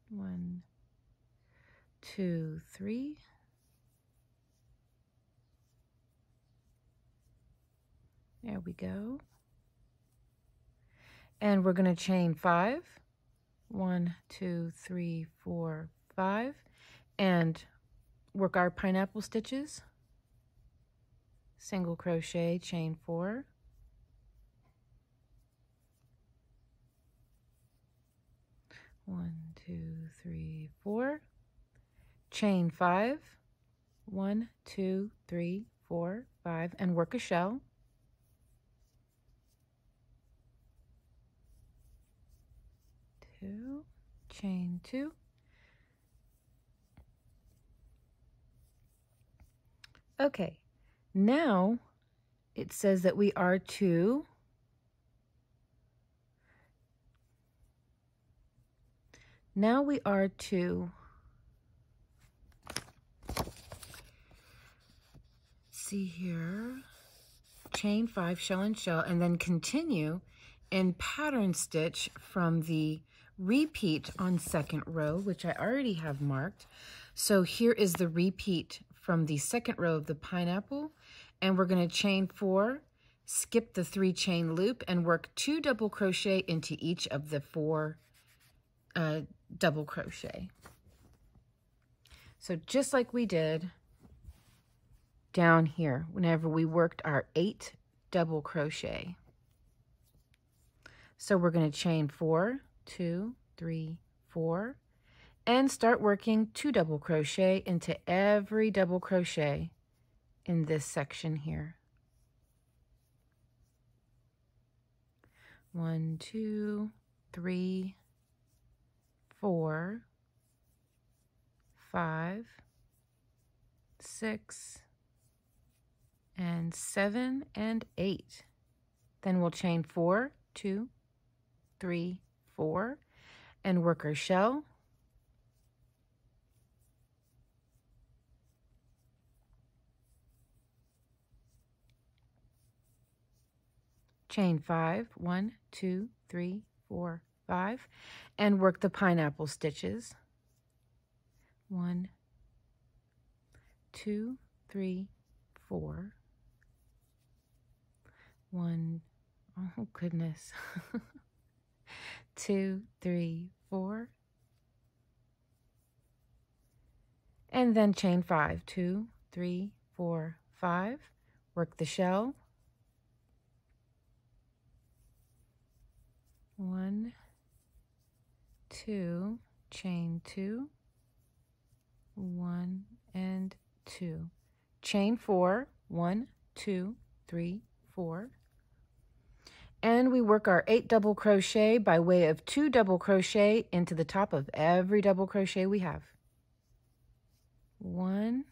Speaker 1: One, 2, 3. There we go. And we're going to chain 5. 1, 2, 3, 4, 5. And work our pineapple stitches. Single crochet, chain 4. One, 2, 3, 4. Chain 5. 1, 2, 3, 4, 5. And work a shell. Chain 2, okay, now it says that we are to see here, chain 5, shell and shell, and then continue in pattern stitch from the repeat on second row, which I already have marked. So here is the repeat from the second row of the pineapple, and we're going to chain 4, skip the 3 chain loop, and work 2 double crochet into each of the 4 double crochet. So just like we did down here whenever we worked our 8 double crochet. So we're going to chain 4, 2, 3, 4, and start working 2 double crochet into every double crochet in this section here. 1, 2, 3, 4, 5, 6, and 7 and 8. Then we'll chain 4, 2, 3, 4, and work our shell. Chain 5, 1, 2, 3, 4, 5, and work the pineapple stitches. 1, 2, 3, 4. 1, oh goodness. 2, 3, 4. And then chain 5, 2, 3, 4, 5. Work the shell. 1, 2, chain 2, 1 and 2. Chain 4, 1, 2, 3, 4. And we work our 8 double crochet by way of 2 double crochet into the top of every double crochet we have. 1,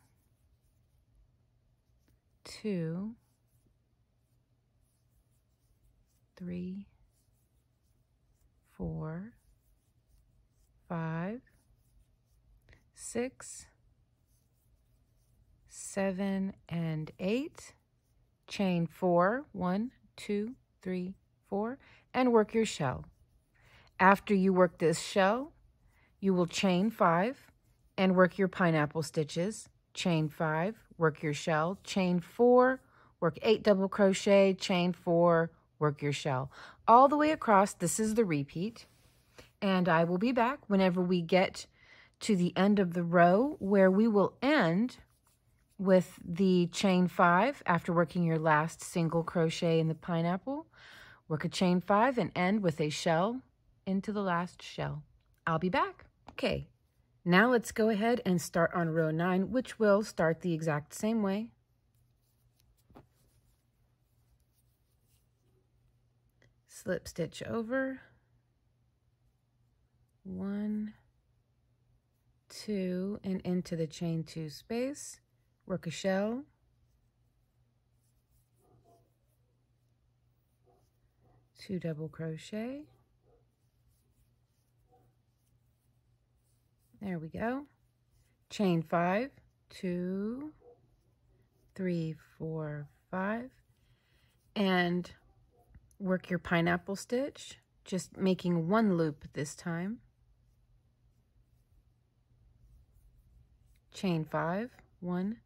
Speaker 1: 2, 3, 4, 5, 6, 7, and 8. Chain 4, 1, 2, 3, 4, and work your shell. After you work this shell, you will chain 5 and work your pineapple stitches. Chain 5, work your shell. Chain 4, work 8 double crochet. Chain 4, work your shell. All the way across. This is the repeat. And I will be back whenever we get to the end of the row, where we will end with the chain 5 after working your last single crochet in the pineapple. Work a chain 5 and end with a shell into the last shell. I'll be back. Okay, now let's go ahead and start on row 9, which will start the exact same way. Slip stitch over, 1, 2, and into the chain 2 space. Work a shell. Two double crochet. There we go. Chain 5, 2, 3, 4, 5, and work your pineapple stitch, just making 1 loop this time. Chain 5, 1,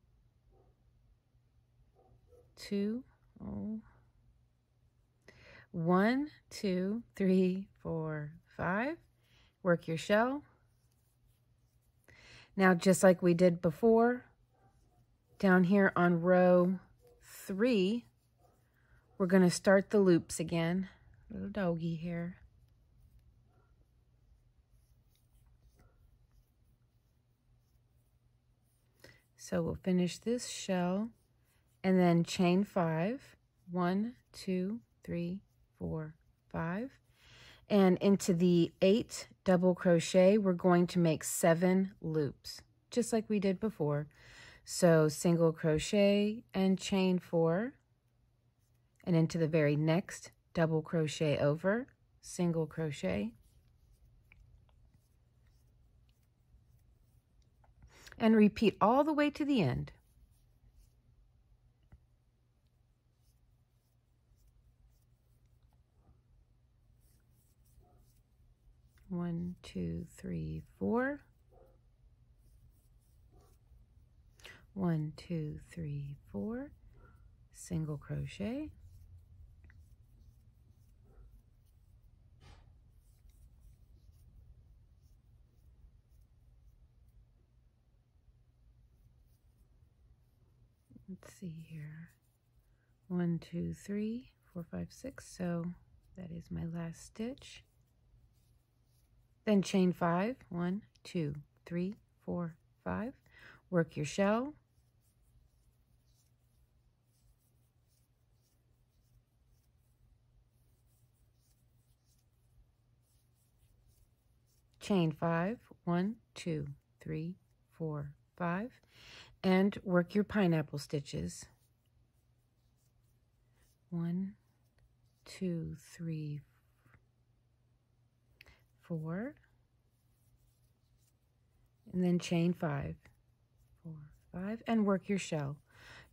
Speaker 1: 2, 1, 2, 3, 4, 5. Work your shell. Now, just like we did before, down here on row 3, we're going to start the loops again. Little doggy here. So we'll finish this shell and then chain 5, 1, 2, 3, 4, 5, and into the 8 double crochet we're going to make 7 loops, just like we did before. So single crochet and chain 4, and into the very next double crochet over, single crochet, and repeat all the way to the end. One, 2, 3, 4. 1, 2, 3, 4. Single crochet. Let's see here. 1, 2, 3, 4, 5, 6. So That is my last stitch. Then chain 5, 1, 2, 3, 4, 5. Work your shell. Chain 5, 1, 2, 3, 4, 5, and work your pineapple stitches. 1, 2, 3, 4, and then chain 5, 4, 5, and work your shell.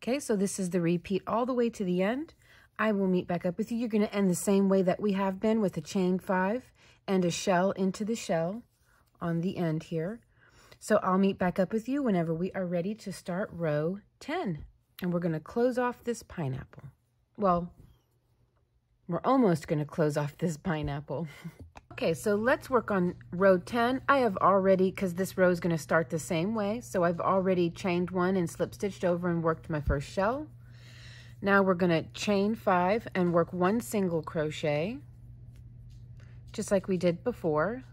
Speaker 1: Okay, so this is the repeat all the way to the end. I will meet back up with you. You're going to end the same way that we have been, with a chain 5 and a shell into the shell on the end here. So I'll meet back up with you whenever we are ready to start row 10. And we're going to close off this pineapple. Well, we're almost going to close off this pineapple. Okay, so let's work on row 10. I have already, because this row is going to start the same way, so I've already chained 1 and slip stitched over and worked my first shell. Now we're going to chain 5 and work 1 single crochet, just like we did before.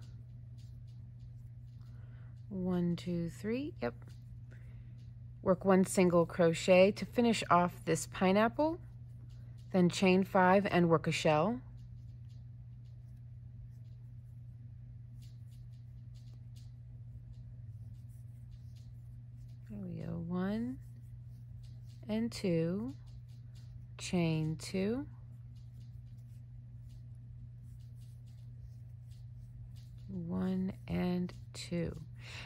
Speaker 1: 1, 2, 3, yep. Work 1 single crochet to finish off this pineapple, then chain 5 and work a shell. There we go, 1 and 2, chain 2, 1 and 2.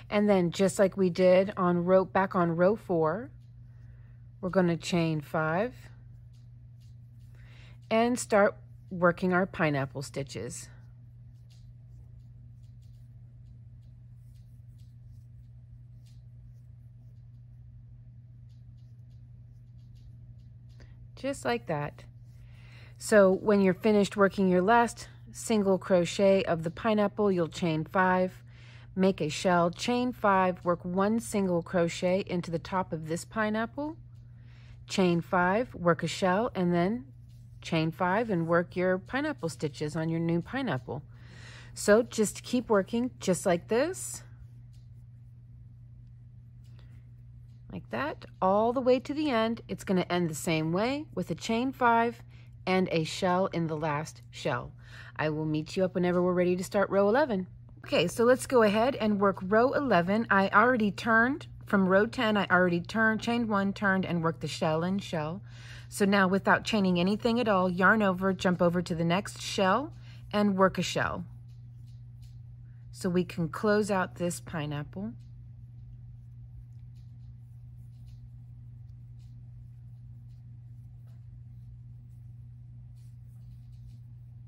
Speaker 1: And then just like we did on back on row 4, we're going to chain 5 and start working our pineapple stitches. Just like that. So when you're finished working your last single crochet of the pineapple, you'll chain 5, make a shell, chain 5, work 1 single crochet into the top of this pineapple, chain 5, work a shell, and then chain 5 and work your pineapple stitches on your new pineapple. So just keep working just like this, like that, all the way to the end. It's going to end the same way with a chain 5 and a shell in the last shell. I will meet you up whenever we're ready to start row 11. Okay, so let's go ahead and work row 11. I already turned from row 10. I already chained 1, turned, and worked the shell and shell. So now, without chaining anything at all, yarn over, jump over to the next shell, and work a shell. So we can close out this pineapple.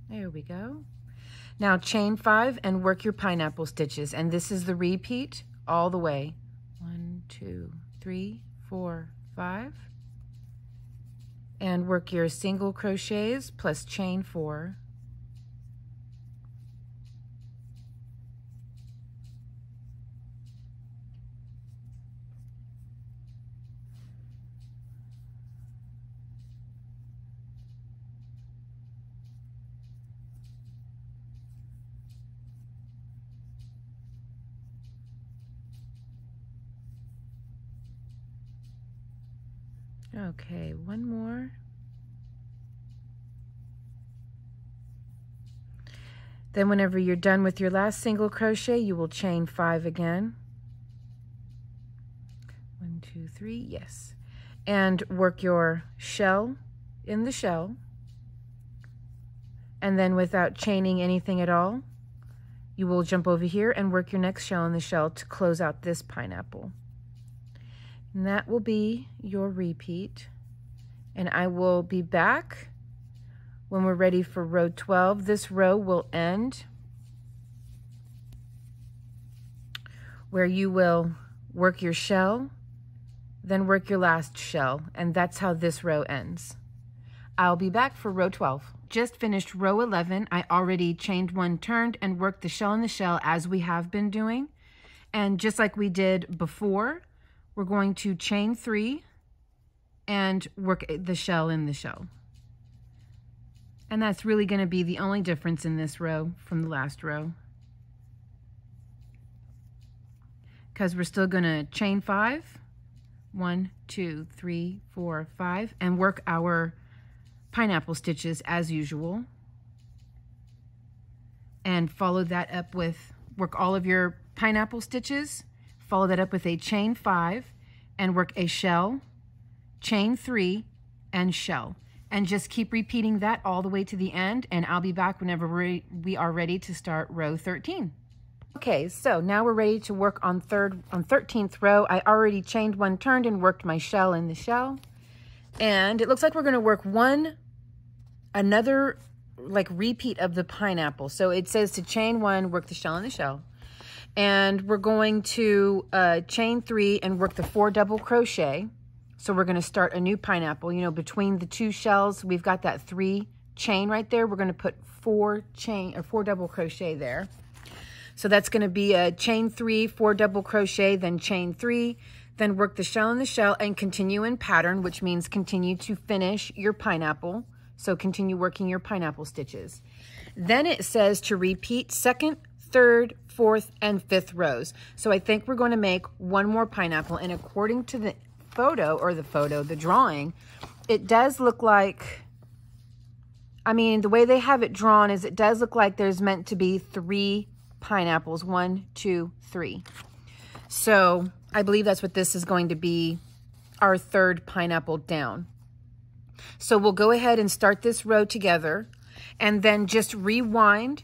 Speaker 1: There we go. Now chain 5 and work your pineapple stitches, and this is the repeat all the way. 1, 2, 3, 4, 5. And work your single crochets plus chain 4. Okay, one more. Then whenever you're done with your last single crochet, you will chain 5 again. 1, 2, 3, yes. And work your shell in the shell. And then without chaining anything at all, you will jump over here and work your next shell in the shell to close out this pineapple. And that will be your repeat. And I will be back when we're ready for row 12. This row will end where you will work your shell, then work your last shell, and that's how this row ends. I'll be back for row 12. Just finished row 11. I already chained 1, turned, and worked the shell in the shell as we have been doing. And just like we did before, we're going to chain 3 and work the shell in the shell. And that's really going to be the only difference in this row from the last row. Because we're still going to chain 5, 1, 2, 3, 4, 5, and work our pineapple stitches as usual. And follow that up with, work all of your pineapple stitches, follow that up with a chain 5, and work a shell, chain 3, and shell. And just keep repeating that all the way to the end, and I'll be back whenever we are ready to start row 13. Okay, so now we're ready to work on 13th row. I already chained 1, turned, and worked my shell in the shell. And it looks like we're going to work another like repeat of the pineapple. So it says to chain 1, work the shell in the shell. And we're going to chain 3 and work the 4 double crochet. So we're going to start a new pineapple. You know, between the 2 shells, we've got that 3 chain right there. We're going to put 4 double crochet there. So that's going to be a chain 3, 4 double crochet, then chain 3, then work the shell in the shell and continue in pattern, which means continue to finish your pineapple. So continue working your pineapple stitches. Then it says to repeat 2nd, 3rd, 4th, and 5th rows. So I think we're going to make 1 more pineapple, and according to the the drawing, it does look like, I mean, the way they have it drawn is it does look like there's meant to be 3 pineapples, 1, 2, 3. So I believe that's what this is going to be, our 3rd pineapple down. So we'll go ahead and start this row together, and then just rewind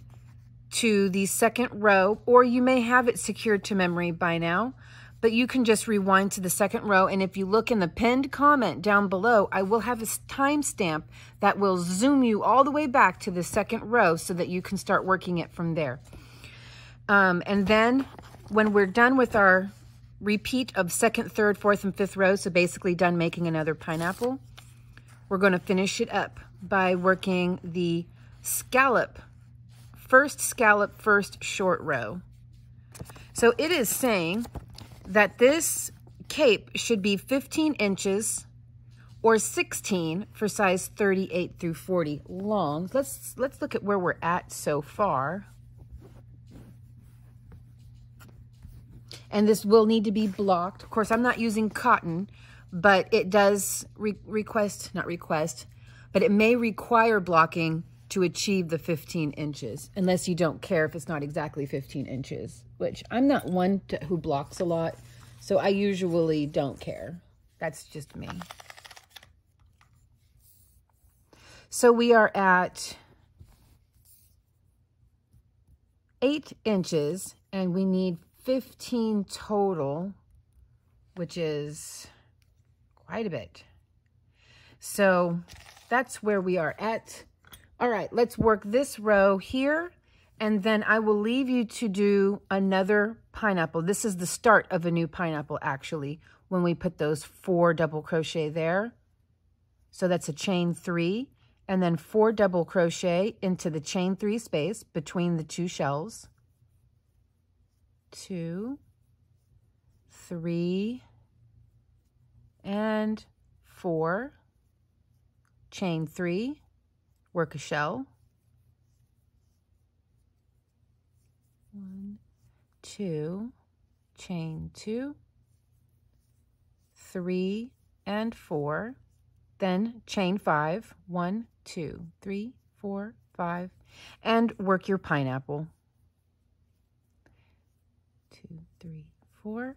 Speaker 1: to the 2nd row, or you may have it secured to memory by now, but you can just rewind to the 2nd row. And if you look in the pinned comment down below, I will have a timestamp that will zoom you all the way back to the 2nd row so that you can start working it from there. And then when we're done with our repeat of 2nd, 3rd, 4th, and 5th rows, so basically done making another pineapple, we're going to finish it up by working the scallop, first short row. So it is saying that this cape should be 15 inches or 16 for size 38 through 40 long. Let's look at where we're at so far. And this will need to be blocked. Of course, I'm not using cotton, but it does but it may require blocking to achieve the 15 inches, unless you don't care if it's not exactly 15 inches, which I'm not one who blocks a lot, so I usually don't care. That's just me. So we are at 8 inches, and we need 15 total, which is quite a bit. So that's where we are at. All right, let's work this row here, and then I will leave you to do another pineapple. This is the start of a new pineapple, actually, when we put those 4 double crochet there. So that's a chain 3, and then 4 double crochet into the chain 3 space between the 2 shells. 2, 3, and 4, chain 3, work a shell, 1, 2, chain 2, 3, and 4, then chain 5, 1, 2, 3, 4, 5, and work your pineapple. 2, 3, 4.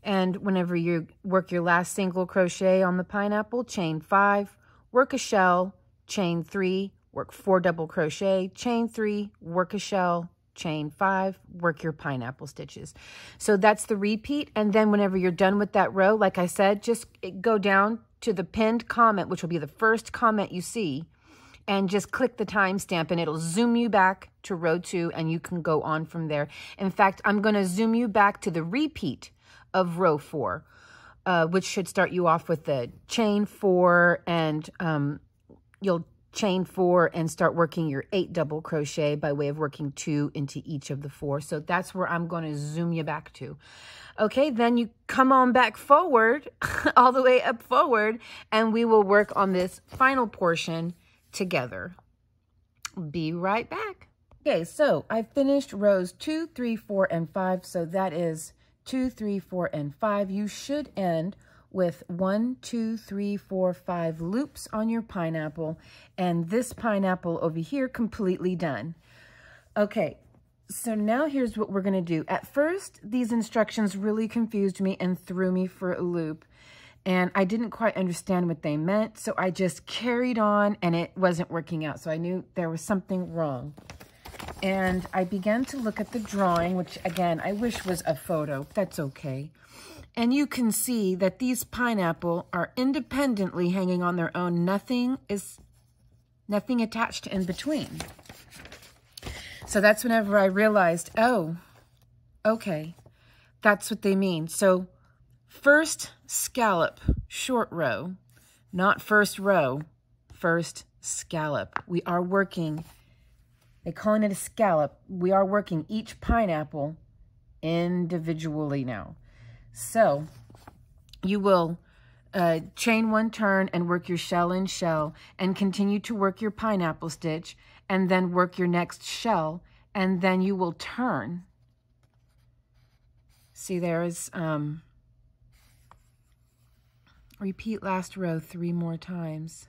Speaker 1: And whenever you work your last single crochet on the pineapple, chain 5, work a shell, chain 3, work 4 double crochet, chain 3, work a shell, chain 5, work your pineapple stitches. So that's the repeat. And then whenever you're done with that row, like I said, just go down to the pinned comment, which will be the first comment you see, and just click the timestamp, and it'll zoom you back to row 2, and you can go on from there. In fact, I'm going to zoom you back to the repeat of row 4, which should start you off with the chain 4, and you'll chain 4 and start working your 8 double crochet by way of working 2 into each of the 4. So that's where I'm going to zoom you back to. Okay, then you come on back forward, all the way up forward, and we will work on this final portion together. Be right back. Okay, so I finished rows 2, 3, 4, and 5. So that is 2, 3, 4, and 5. You should end with 1, 2, 3, 4, 5 loops on your pineapple, and this pineapple over here completely done. Okay, so now here's what we're going to do. At first, these instructions really confused me and threw me for a loop, and I didn't quite understand what they meant, so I just carried on, and it wasn't working out, so I knew there was something wrong. And I began to look at the drawing, which again, I wish was a photo. That's okay. And you can see that these pineapple are independently hanging on their own. Nothing attached in between. So that's whenever I realized, oh, okay, that's what they mean. So first scallop, short row, not first row, first scallop. We are working, they're calling it a scallop. We are working each pineapple individually now. So you will chain 1 turn and work your shell in shell and continue to work your pineapple stitch and then work your next shell, and then you will turn. See, there is repeat last row 3 more times.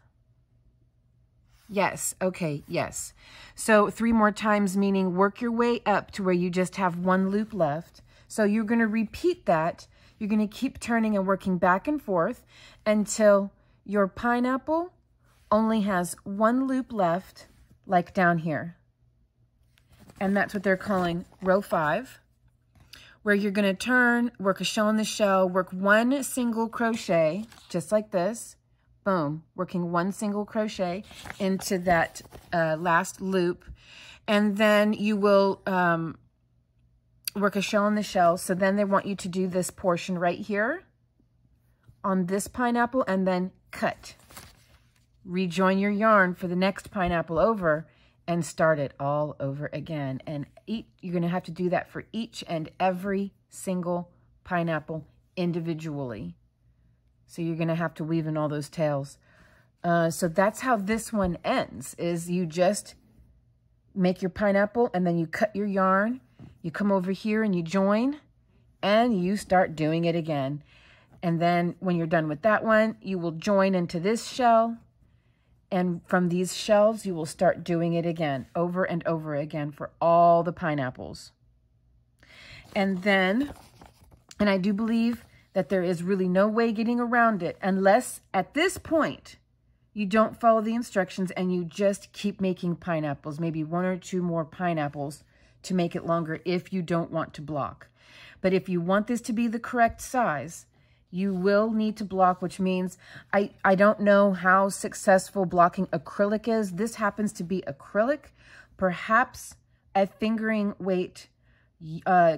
Speaker 1: Yes, okay, yes. So 3 more times, meaning work your way up to where you just have 1 loop left. So you're going to repeat that. You're going to keep turning and working back and forth until your pineapple only has 1 loop left, like down here. And that's what they're calling row 5, where you're going to turn, work a shell in the shell, work 1 single crochet, just like this. Boom, working 1 single crochet into that last loop. And then you will work a shell in the shell. So then they want you to do this portion right here on this pineapple and then cut. Rejoin your yarn for the next pineapple over and start it all over again. And you're going to have to do that for each and every single pineapple individually. So you're going to have to weave in all those tails. So that's how this one ends, is you just make your pineapple and then you cut your yarn. You come over here and you join and you start doing it again. And then when you're done with that one, you will join into this shell. And from these shells, you will start doing it again, over and over again for all the pineapples. And then, and I do believe that there is really no way getting around it unless at this point you don't follow the instructions and you just keep making pineapples, maybe 1 or 2 more pineapples to make it longer if you don't want to block. But if you want this to be the correct size, you will need to block, which means I don't know how successful blocking acrylic is. This happens to be acrylic. Perhaps a fingering weight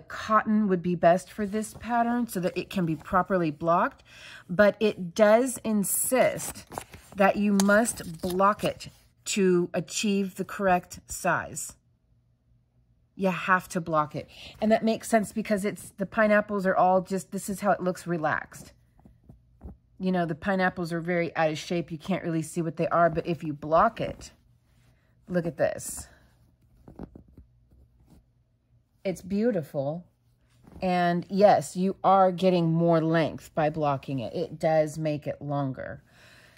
Speaker 1: cotton would be best for this pattern so that it can be properly blocked. But it does insist that you must block it to achieve the correct size. You have to block it. And that makes sense because the pineapples are all just, this is how it looks relaxed. You know, the pineapples are very out of shape. You can't really see what they are, but if you block it, look at this. It's beautiful. And yes, you are getting more length by blocking it. It does make it longer.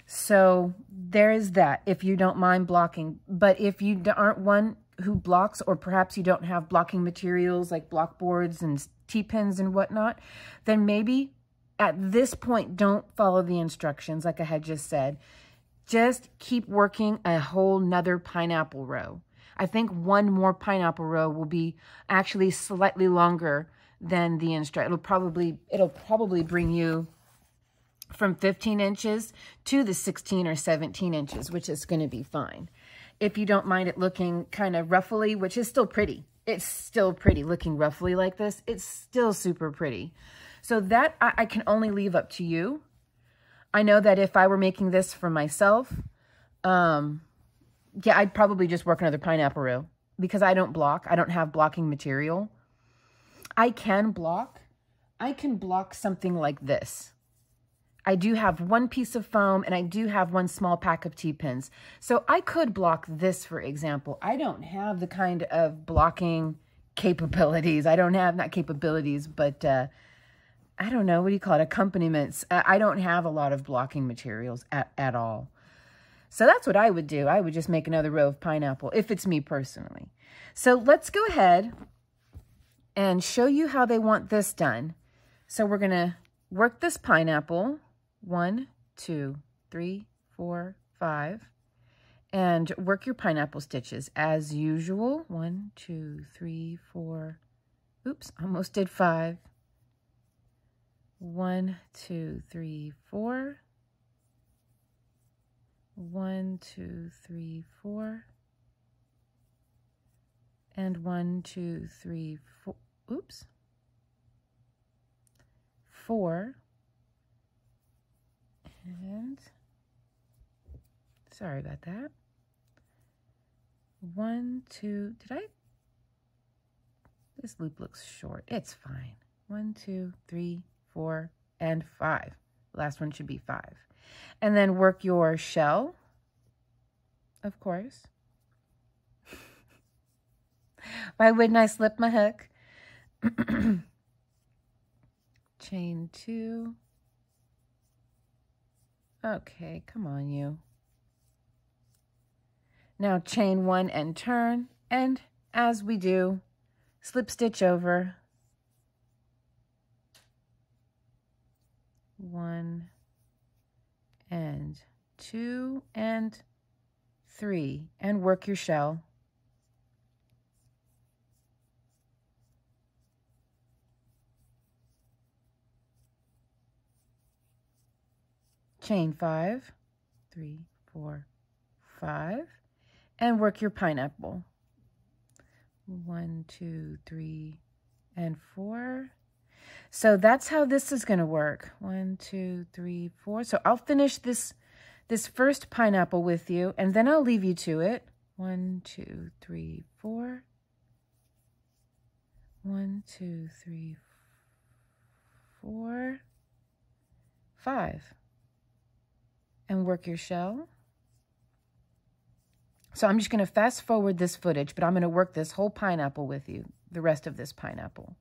Speaker 1: So there is that, if you don't mind blocking. But if you aren't one who blocks, or perhaps you don't have blocking materials like block boards and T-pins and whatnot, then maybe at this point, don't follow the instructions like I had just said. Just keep working a whole nother pineapple row. I think 1 more pineapple row will be actually slightly longer than the instruction. It'll probably bring you from 15 inches to the 16 or 17 inches, which is going to be fine. If you don't mind it looking kind of ruffly, which is still pretty. It's still pretty looking ruffly like this. It's still super pretty. So that I can only leave up to you. I know that if I were making this for myself, Yeah, I'd probably just work another pineapple row because I don't block. I don't have blocking material. I can block. I can block something like this. I do have one piece of foam and I do have one small pack of T-pins. So I could block this, for example. I don't have the kind of blocking capabilities. I don't have, not capabilities, but I don't know, what do you call it? Accompaniments. I don't have a lot of blocking materials at all. So that's what I would do. I would just make another row of pineapple if it's me personally. So let's go ahead and show you how they want this done. So we're going to work this pineapple. 1, 2, 3, 4, 5. And work your pineapple stitches as usual. 1, 2, 3, 4. Oops, almost did 5. 1, 2, 3, 4. 1, 2, 3, 4. And 1, 2, 3, 4. Oops. 4. And sorry about that. 1, 2, this loop looks short. It's fine. 1, 2, 3, 4, and 5. Last one should be 5. And then work your shell, of course. Why wouldn't I slip my hook? Chain 2. Okay, come on, you. Now chain 1 and turn, and as we do, slip stitch over. 1 and 2 and 3, and work your shell. Chain 5, 3, 4, 5, and work your pineapple. 1, 2, 3, and 4. So that's how this is going to work. 1, 2, 3, 4. So I'll finish this first pineapple with you, and then I'll leave you to it. 1, 2, 3, 4. 1, 2, 3, 4, 5. And work your shell. So I'm just going to fast forward this footage, but I'm going to work this whole pineapple with you, the rest of this pineapple.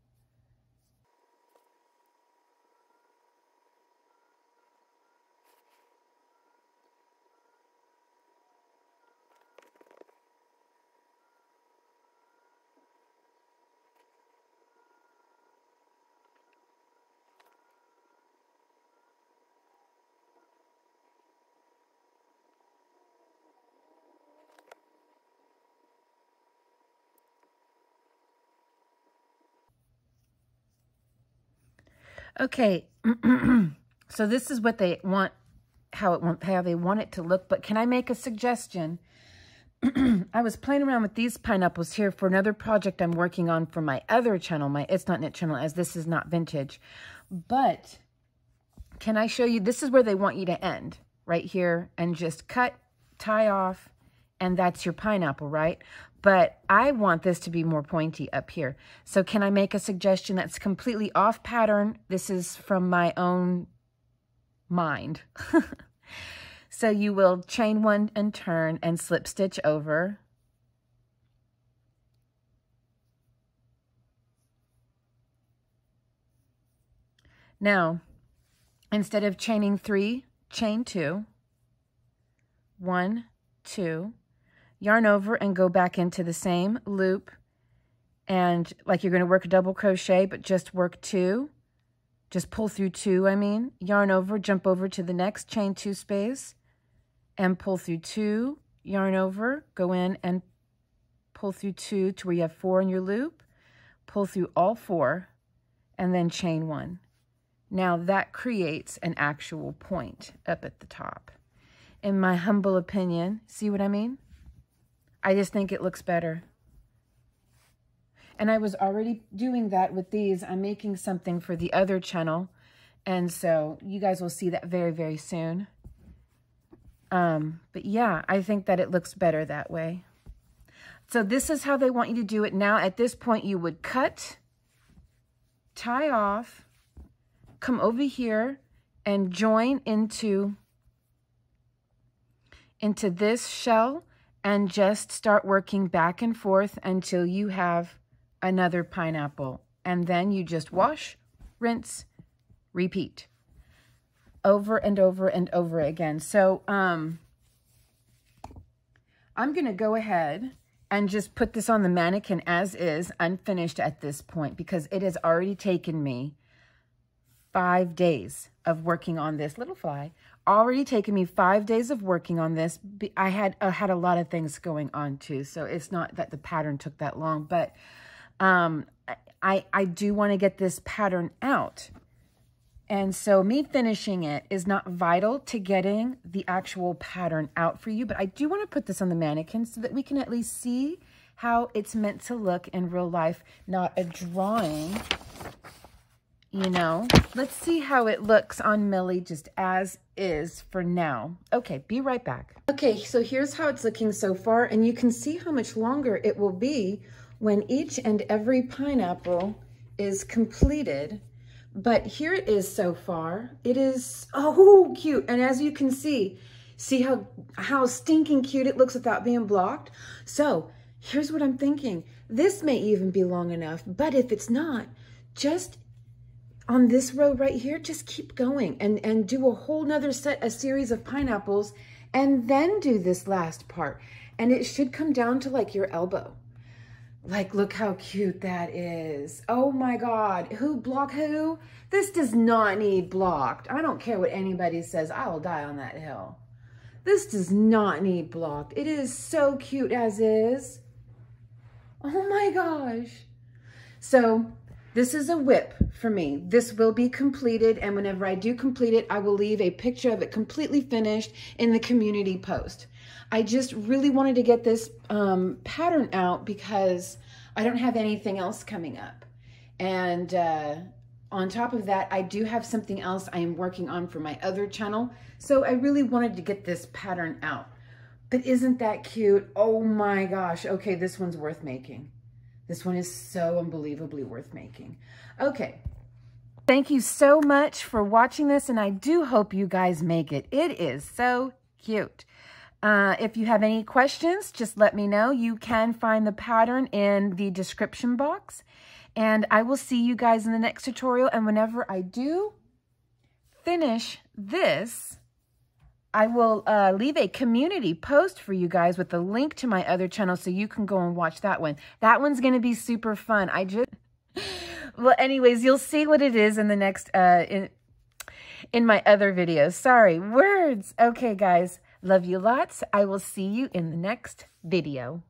Speaker 1: Okay, so this is what they want, how they want it to look, but can I make a suggestion? I was playing around with these pineapples here for another project I'm working on for my other channel, my It's Not Knit channel, as this is not vintage. But can I show you, this is where they want you to end, right here, and just cut, tie off, and that's your pineapple, right? But I want this to be more pointy up here. So can I make a suggestion that's completely off pattern? This is from my own mind. So you will chain 1 and turn and slip stitch over. Now, instead of chaining 3, chain 2. 1, 2. Yarn over and go back into the same loop, and like you're going to work a double crochet, but just work 2, just pull through 2, yarn over, jump over to the next, chain 2 space, and pull through 2, yarn over, go in and pull through 2 to where you have 4 in your loop, pull through all 4, and then chain 1. Now that creates an actual point up at the top. In my humble opinion, see what I mean? I just think it looks better. And I was already doing that with these. I'm making something for the other channel. And so you guys will see that very, very soon. But yeah, I think that it looks better that way. So this is how they want you to do it. Now at this point you would cut, tie off, come over here and join into this shell and just start working back and forth until you have another pineapple. And then you just wash, rinse, repeat over and over and over again. So I'm going to go ahead and just put this on the mannequin as is, unfinished at this point, because it has already taken me 5 days of working on this little fly. Already taken me 5 days of working on this. I had a lot of things going on too, so it's not that the pattern took that long, but I do want to get this pattern out. And so me finishing it is not vital to getting the actual pattern out for you, but I do want to put this on the mannequin so that we can at least see how it's meant to look in real life, not a drawing, you know. Let's see how it looks on Millie just as is for now. Okay, be right back. Okay, so here's how it's looking so far, and you can see how much longer it will be when each and every pineapple is completed. But here it is so far. It is, oh, cute. And as you can see how stinking cute it looks without being blocked. So here's what I'm thinking. This may even be long enough, but if it's not, just on this row right here, just keep going and do a whole nother a series of pineapples, and then do this last part. And it should come down to like your elbow. Like, look how cute that is. Oh my God, who blocked who? This does not need blocked. I don't care what anybody says, I will die on that hill. This does not need blocked. It is so cute as is. Oh my gosh. So this is a whip for me. This will be completed, and whenever I do complete it, I will leave a picture of it completely finished in the community post. I just really wanted to get this pattern out because I don't have anything else coming up. And on top of that, I do have something else I am working on for my other channel. So I really wanted to get this pattern out. But isn't that cute? Oh my gosh. Okay, this one's worth making. This one is so unbelievably worth making. Okay. Thank you so much for watching this, and I do hope you guys make it. It is so cute. If you have any questions, just let me know. You can find the pattern in the description box. And I will see you guys in the next tutorial. And whenever I do finish this, I will leave a community post for you guys with a link to my other channel so you can go and watch that one. That one's going to be super fun. Well, anyways, you'll see what it is in the next, in my other videos. Sorry, words. Okay, guys. Love you lots. I will see you in the next video.